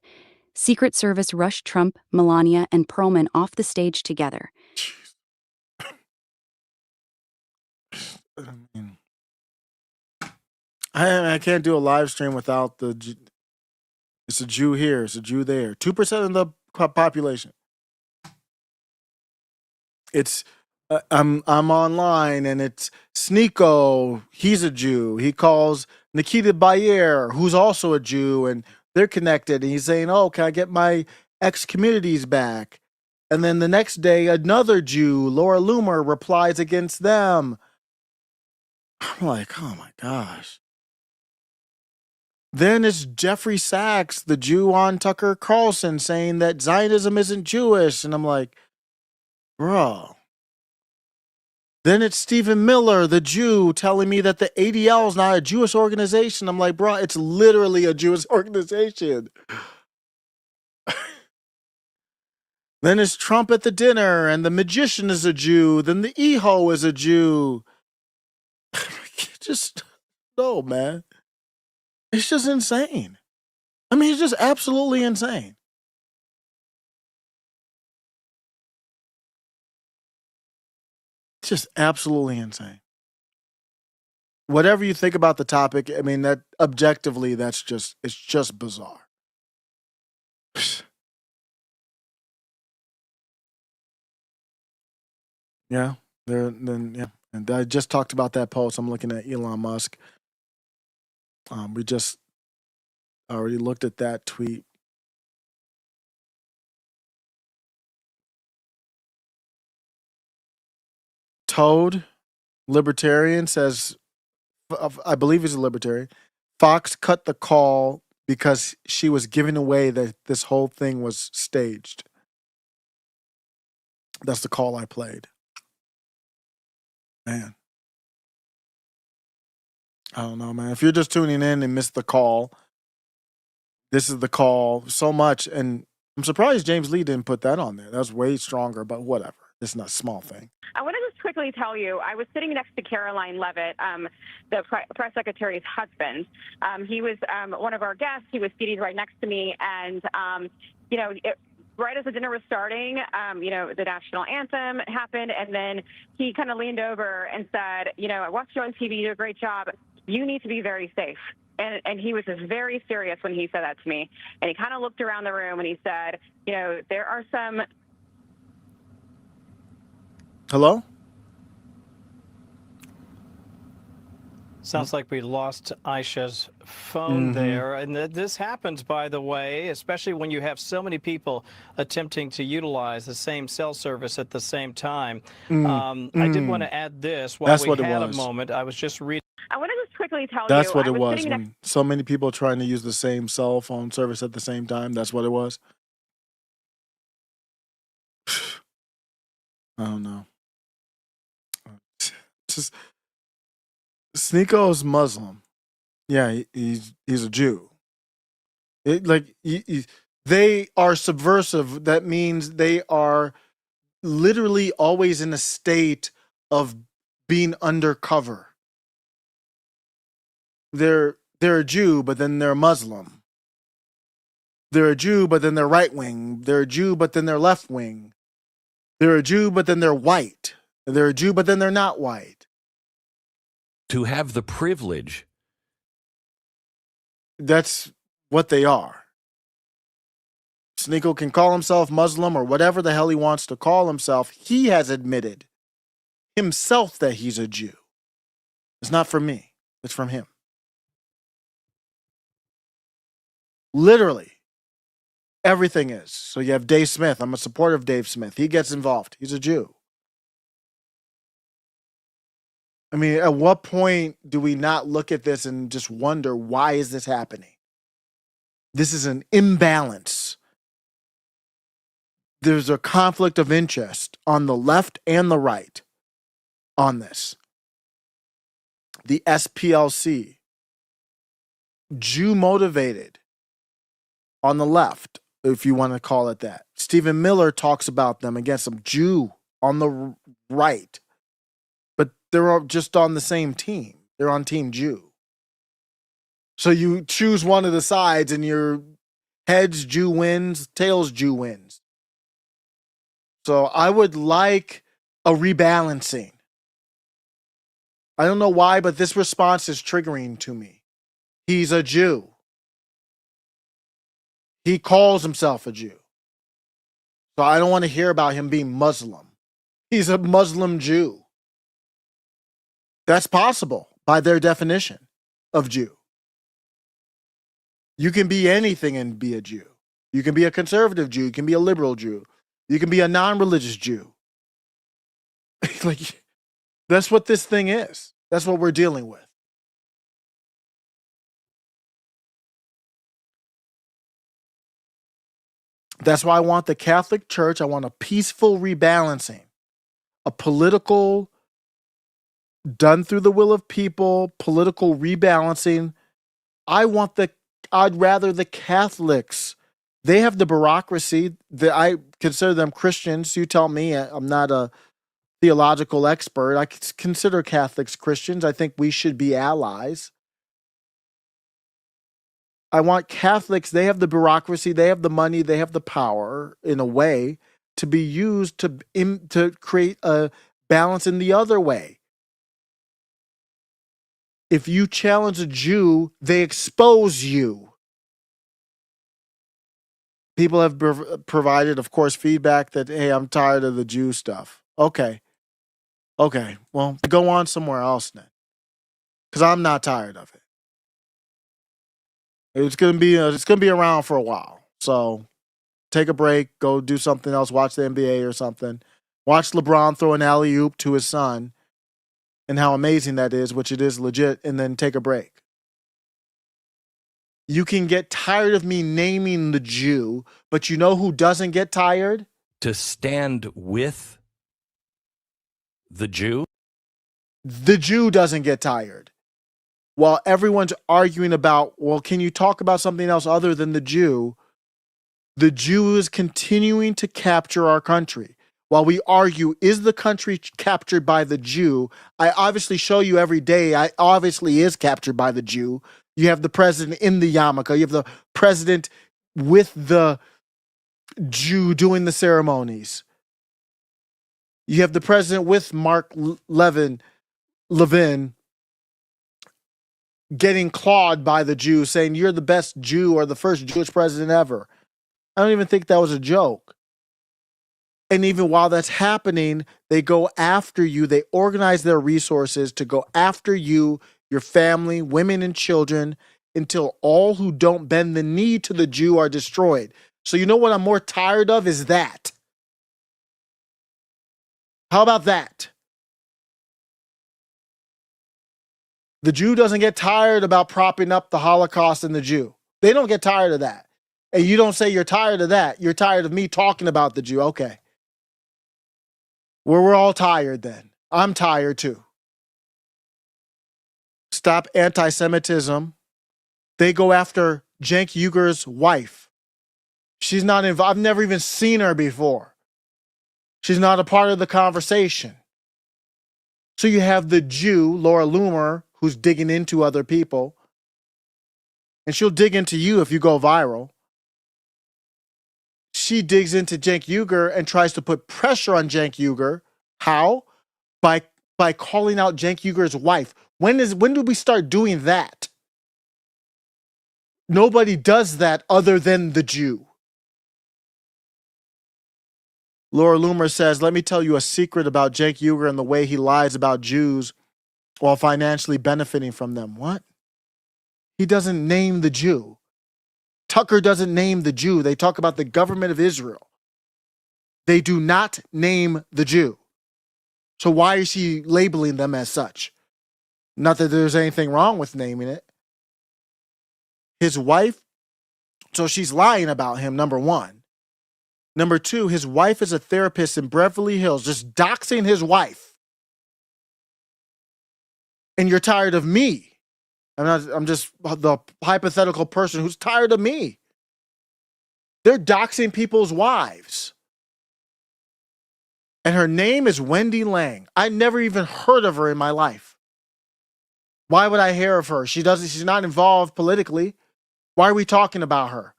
S11: Secret Service rushed Trump, Melania, and Perlman off the stage together.
S1: I can't do a live stream without it's a Jew here, it's a Jew there. 2% of the population. It's I'm online, and it's Sneeko. He's a Jew. He calls Nikita Bayer, who's also a Jew, and they're connected. And he's saying, "Oh, can I get my ex-communities back?" And then the next day, another Jew, Laura Loomer, replies against them. I'm like, oh my gosh. Then it's Jeffrey Sachs, the Jew on Tucker Carlson, saying that Zionism isn't Jewish. And I'm like, bro. Then it's Stephen Miller, the Jew, telling me that the ADL is not a Jewish organization. I'm like, bro, it's literally a Jewish organization. Then it's Trump at the dinner, and the magician is a Jew. Then the EHO is a Jew. Just, no, man. It's just insane. I mean, it's just absolutely insane. just absolutely insane. Whatever you think about the topic, I mean, that objectively, it's just bizarre. Yeah, and I just talked about that post. I'm looking at Elon Musk. We just already looked at that tweet. Toad, libertarian, says, I believe he's a libertarian. Fox cut the call because she was giving away that this whole thing was staged. That's the call I played. Man. I don't know, man. If you're just tuning in and missed the call, this is the call so much. And I'm surprised James Lee didn't put that on there. That was way stronger, but whatever. It's not a small thing.
S2: I want to just quickly tell you, I was sitting next to Caroline Levitt, the press secretary's husband. He was one of our guests. He was seated right next to me. And, right as the dinner was starting, the national anthem happened. And then he kind of leaned over and said, I watched you on TV. You do a great job. You need to be very safe. And he was just very serious when he said that to me. And he kind of looked around the room and he said, there are some.
S1: Hello?
S3: Sounds like we lost Aisha's phone there. And this happens, by the way, especially when you have so many people attempting to utilize the same cell service at the same time. I did want to add this while we had a moment. I was just reading.
S2: I want to just quickly tell you.
S1: That's what it was. When so many people trying to use the same cell phone service at the same time. That's what it was. I don't know. Just Sneako's Muslim. Yeah, he's a Jew. They are subversive. That means they are literally always in a state of being undercover. They're a Jew, but then they're Muslim. They're a Jew, but then they're right wing. They're a Jew, but then they're left wing. They're a Jew, but then they're white. They're a Jew, but then they're not white.
S12: To have the privilege.
S1: That's what they are. Sneako can call himself Muslim or whatever the hell he wants to call himself. He has admitted himself that he's a Jew. It's not from me. It's from him. Literally. Everything is. So you have Dave Smith. I'm a supporter of Dave Smith. He gets involved. He's a Jew. I mean, at what point do we not look at this and just wonder, why is this happening? This is an imbalance. There's a conflict of interest on the left and the right on this. The SPLC, Jew motivated on the left, if you want to call it that. Stephen Miller talks about them against some Jew on the right. But they're all just on the same team. They're on Team Jew. So you choose one of the sides and your heads Jew wins, tails Jew wins. So I would like a rebalancing. I don't know why, but this response is triggering to me. He's a Jew. He calls himself a Jew. So I don't want to hear about him being Muslim. He's a Muslim Jew. That's possible by their definition of Jew. You can be anything and be a Jew. You can be a conservative Jew. You can be a liberal Jew. You can be a non-religious Jew. That's what this thing is. That's what we're dealing with. That's why I want the Catholic Church. I want a peaceful rebalancing, a political, done through the will of people, political rebalancing. I'd rather the Catholics. They have the bureaucracy. I consider them Christians. You tell me. I'm not a theological expert. I consider Catholics Christians. I think we should be allies. I want Catholics. They have the bureaucracy. They have the money. They have the power, in a way, to be used to create a balancing the other way. If you challenge a Jew, they expose you. People have provided, of course, feedback that, hey, I'm tired of the Jew stuff. Okay, well, go on somewhere else then, because I'm not tired of it. It's gonna be around for a while. So take a break, go do something else, watch the NBA or something. Watch LeBron throw an alley-oop to his son and how amazing that is, which it is legit, and then take a break. You can get tired of me naming the Jew, but you know who doesn't get tired?
S12: To stand with the Jew?
S1: The Jew doesn't get tired. While everyone's arguing about, well, can you talk about something else other than the Jew is continuing to capture our country. While we argue, is the country captured by the Jew? I obviously show you every day, I obviously is captured by the Jew. You have the president in the yarmulke. You have the president with the Jew doing the ceremonies. You have the president with Mark Levin getting clawed by the Jew, saying you're the best Jew or the first Jewish president ever. I don't even think that was a joke. And even while that's happening, they go after you. They organize their resources to go after you, your family, women and children, until all who don't bend the knee to the Jew are destroyed. So you know what I'm more tired of is that. How about that? The Jew doesn't get tired about propping up the Holocaust and the Jew. They don't get tired of that. And you don't say you're tired of that. You're tired of me talking about the Jew. Okay. Well, we're all tired then. I'm tired too. Stop anti-Semitism. They go after Cenk Uyghur's wife. She's not involved. I've never even seen her before. She's not a part of the conversation. So you have the Jew, Laura Loomer, who's digging into other people. And she'll dig into you if you go viral. She digs into Cenk Uyghur and tries to put pressure on Cenk Uyghur. How? By calling out Cenk Uygur's wife. When do we start doing that? Nobody does that other than the Jew. Laura Loomer says, let me tell you a secret about Cenk Uyghur and the way he lies about Jews while financially benefiting from them. What? He doesn't name the Jew. Tucker doesn't name the Jew. They talk about the government of Israel. They do not name the Jew. So why is she labeling them as such? Not that there's anything wrong with naming it. His wife, so she's lying about him, number one. Number two, his wife is a therapist in Beverly Hills, just doxing his wife. And you're tired of me. I'm just the hypothetical person who's tired of me. They're doxing people's wives. And her name is Wendy Lang. I never even heard of her in my life. Why would I hear of her? She's not involved politically. Why are we talking about her?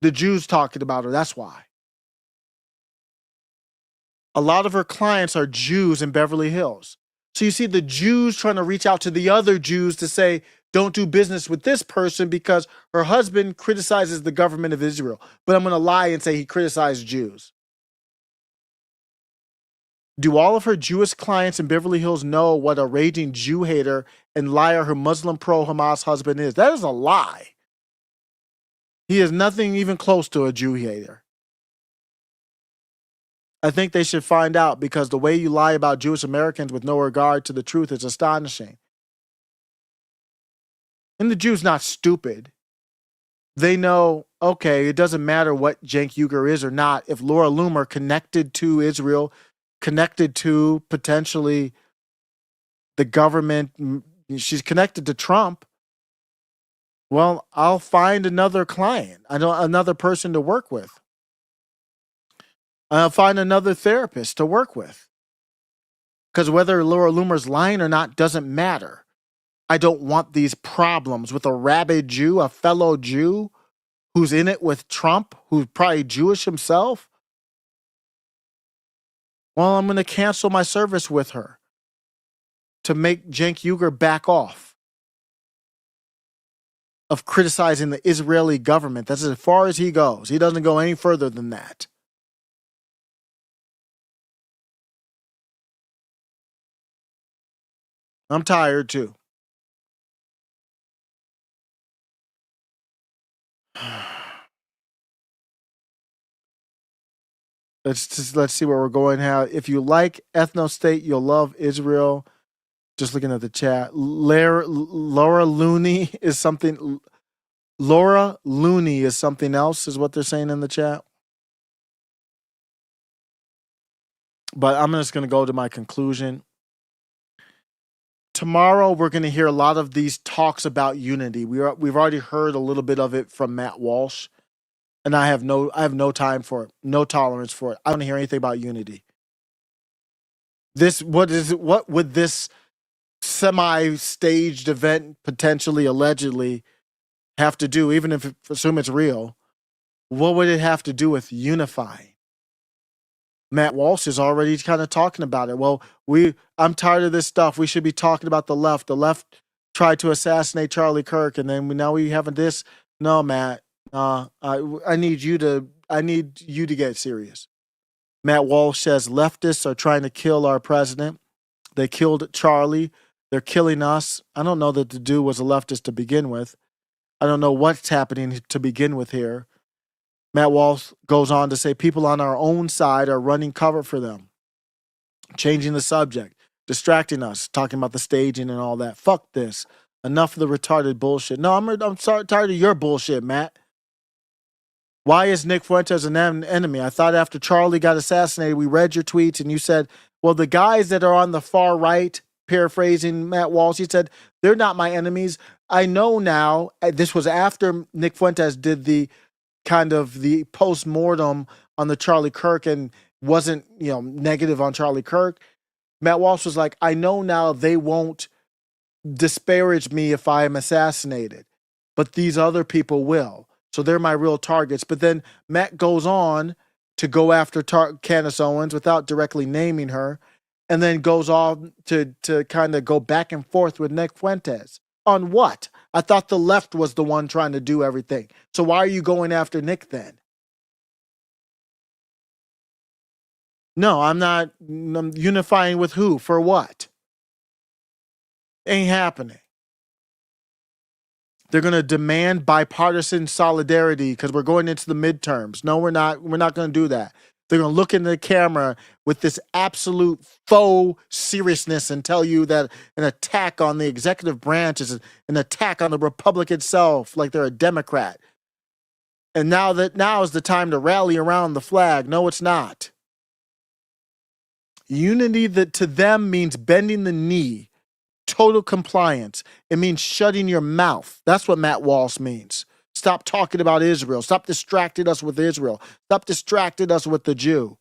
S1: The Jews talking about her, that's why. A lot of her clients are Jews in Beverly Hills. So you see the Jews trying to reach out to the other Jews to say, don't do business with this person because her husband criticizes the government of Israel. But I'm going to lie and say he criticized Jews. Do all of her Jewish clients in Beverly Hills know what a raging Jew hater and liar her Muslim pro-Hamas husband is? That is a lie. He is nothing even close to a Jew hater. I think they should find out because the way you lie about Jewish Americans with no regard to the truth is astonishing. And the Jews not stupid. They know, okay, it doesn't matter what Cenk Uyghur is or not. If Laura Loomer connected to Israel, connected to potentially the government, she's connected to Trump, well, I'll find another client, another person to work with. I'll find another therapist to work with. Because whether Laura Loomer's lying or not doesn't matter. I don't want these problems with a rabid Jew, a fellow Jew, who's in it with Trump, who's probably Jewish himself. Well, I'm going to cancel my service with her to make Cenk Uygur back off of criticizing the Israeli government. That's as far as he goes. He doesn't go any further than that. I'm tired too. Let's see where we're going. How if you like ethno-state, you'll love Israel. Just looking at the chat, Laura Looney is something. Laura Looney is something else, is what they're saying in the chat. But I'm just going to go to my conclusion. Tomorrow, we're going to hear a lot of these talks about unity. We've already heard a little bit of it from Matt Walsh, and I have no time for it, no tolerance for it. I don't hear anything about unity. What would this semi-staged event potentially, allegedly, have to do? Even if assume it's real, what would it have to do with unifying? Matt Walsh is already kind of talking about it. Well, I'm tired of this stuff. We should be talking about the left. The left tried to assassinate Charlie Kirk, and then now we have this. No, Matt. I need you to get serious. Matt Walsh says leftists are trying to kill our president. They killed Charlie. They're killing us. I don't know that the dude was a leftist to begin with. I don't know what's happening to begin with here. Matt Walsh goes on to say people on our own side are running cover for them, changing the subject, distracting us, talking about the staging and all that. Fuck this. Enough of the retarded bullshit. No, I'm sorry, tired of your bullshit, Matt. Why is Nick Fuentes an enemy? I thought after Charlie got assassinated, we read your tweets and you said, well, the guys that are on the far right, paraphrasing Matt Walsh, he said, they're not my enemies. I know now, this was after Nick Fuentes did the kind of the post-mortem on the Charlie Kirk and wasn't, negative on Charlie Kirk. Matt Walsh was like, I know now they won't disparage me if I am assassinated, but these other people will. So they're my real targets. But then Matt goes on to go after Candace Owens without directly naming her, and then goes on to kind of go back and forth with Nick Fuentes. On what? I thought the left was the one trying to do everything. So why are you going after Nick then? No, I'm not. I'm unifying with who? For what? Ain't happening. They're going to demand bipartisan solidarity because we're going into the midterms. No, we're not. We're not going to do that. They're going to look into the camera with this absolute faux seriousness and tell you that an attack on the executive branch is an attack on the republic itself, like they're a Democrat. And now is the time to rally around the flag. No, it's not. Unity that to them means bending the knee, total compliance. It means shutting your mouth. That's what Matt Walsh means. Stop talking about Israel. Stop distracting us with Israel. Stop distracting us with the Jew.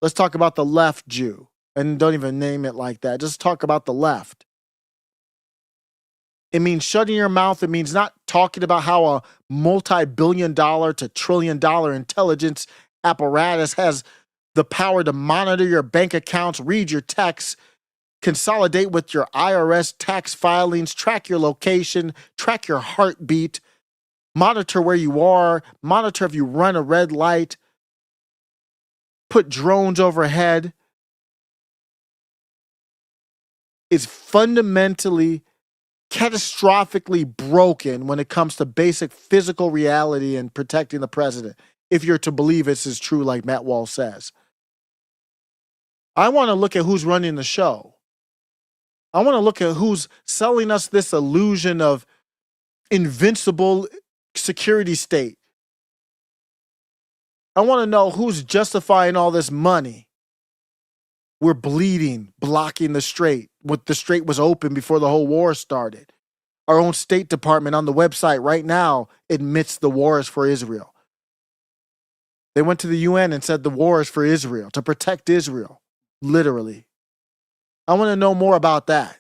S1: Let's talk about the left Jew. And don't even name it like that. Just talk about the left. It means shutting your mouth. It means not talking about how a multi-billion-dollar to trillion-dollar intelligence apparatus has the power to monitor your bank accounts, read your texts, consolidate with your IRS tax filings, track your location, track your heartbeat, monitor where you are, monitor if you run a red light, put drones overhead. Is fundamentally, catastrophically broken when it comes to basic physical reality and protecting the president, if you're to believe this is true like Matt Walsh says. I want to look at who's running the show. I want to look at who's selling us this illusion of invincible security state. I want to know who's justifying all this money. We're bleeding, blocking the strait. The strait was open before the whole war started. Our own State Department on the website right now admits the war is for Israel. They went to the UN and said the war is for Israel, to protect Israel, literally. I want to know more about that.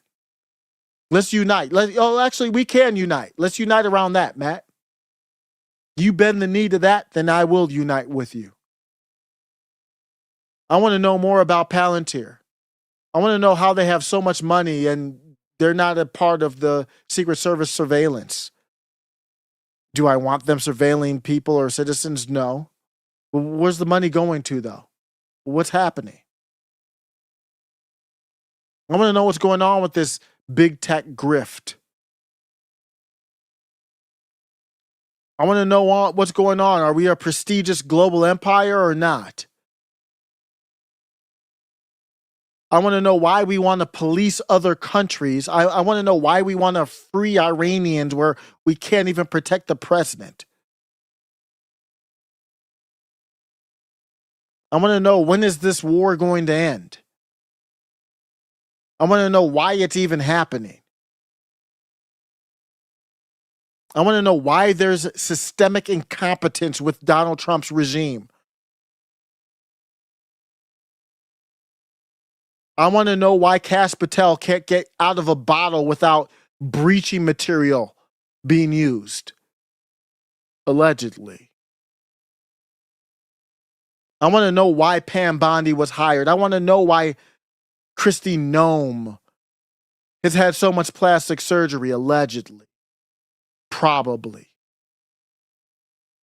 S1: Let's unite. Actually, we can unite. Let's unite around that, Matt. You bend the knee to that, then I will unite with you. I want to know more about Palantir. I want to know how they have so much money and they're not a part of the Secret Service surveillance. Do I want them surveilling people or citizens? No. Where's the money going to, though? What's happening? I want to know what's going on with this big tech grift. I want to know what's going on. Are we a prestigious global empire or not? I want to know why we want to police other countries. I want to know why we want to free Iranians where we can't even protect the president. I want to know, when is this war going to end? I want to know why it's even happening. I want to know why there's systemic incompetence with Donald Trump's regime. I want to know why Kash Patel can't get out of a bottle without breaching material being used. Allegedly. I want to know why Pam Bondi was hired. I want to know why Kristi Noem has had so much plastic surgery, allegedly. Probably.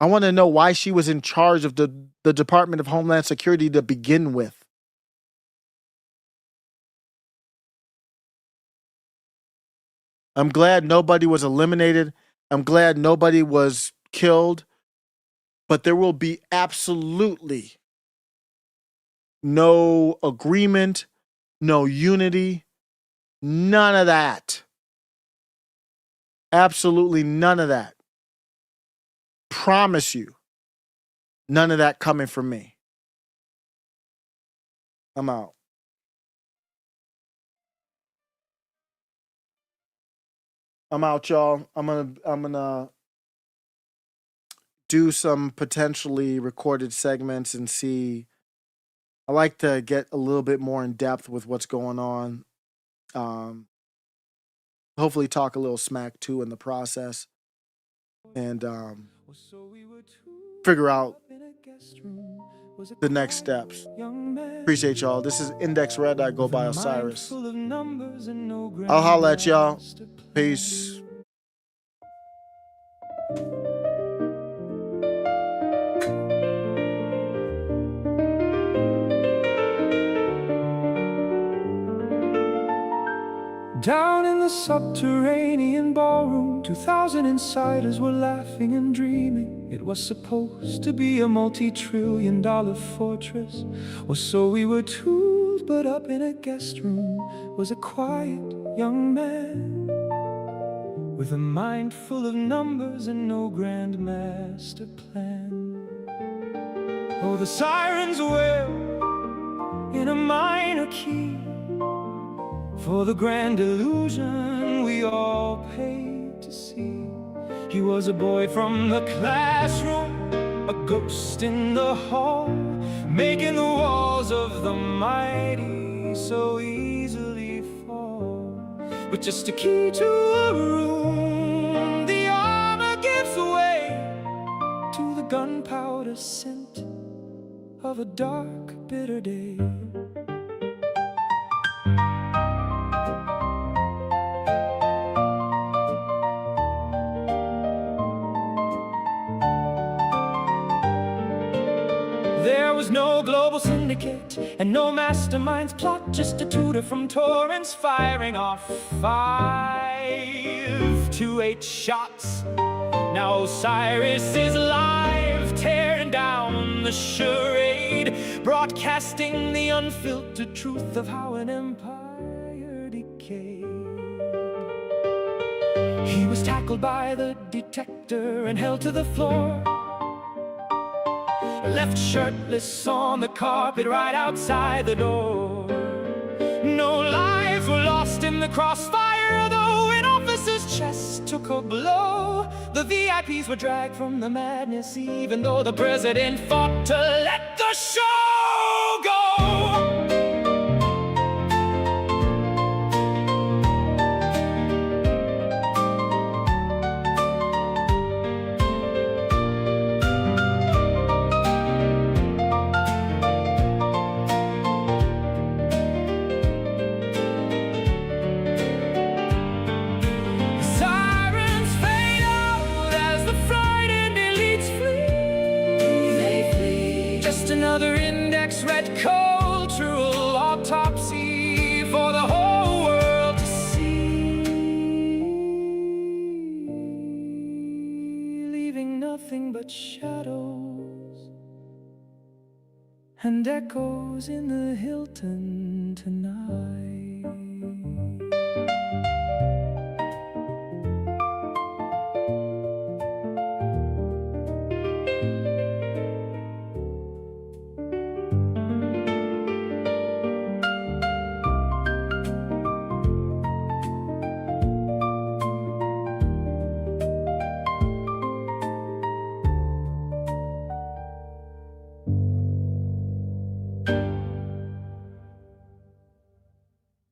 S1: I want to know why she was in charge of the Department of Homeland Security to begin with. I'm glad nobody was eliminated. I'm glad nobody was killed. But there will be absolutely no agreement, no unity, none of that. Absolutely none of that. Promise you, none of that coming from me. I'm out. I'm out, y'all. I'm gonna do some potentially recorded segments and see. I like to get a little bit more in depth with what's going on. Hopefully talk a little smack too in the process. And figure out the next steps. Appreciate y'all. This is Index Red. I go by Osiris. I'll holla at y'all. Peace.
S13: Down in the subterranean ballroom, 2,000 insiders were laughing and dreaming. It was supposed to be a multi-trillion-dollar fortress, or so we were told. But up in a guest room was a quiet young man with a mind full of numbers and no grand master plan. Oh, the sirens wail in a minor key for the grand illusion we all paid to see. He was a boy from the classroom, a ghost in the hall, making the walls of the mighty so easily fall. With just a key to a room, the armor gives way to the gunpowder scent of a dark, bitter day. There was no global syndicate and no mastermind's plot, just a tutor from Torrance firing off 5 to 8 shots. Now Osiris is live, tearing down the charade, broadcasting the unfiltered truth of how an empire decayed. He was tackled by the detector and held to the floor, left shirtless on the carpet right outside the door. No lives were lost in the crossfire, though an officer's chest took a blow. The VIPs were dragged from the madness, even though the president fought to let the show go. its shadows and echoes in the Hilton tonight.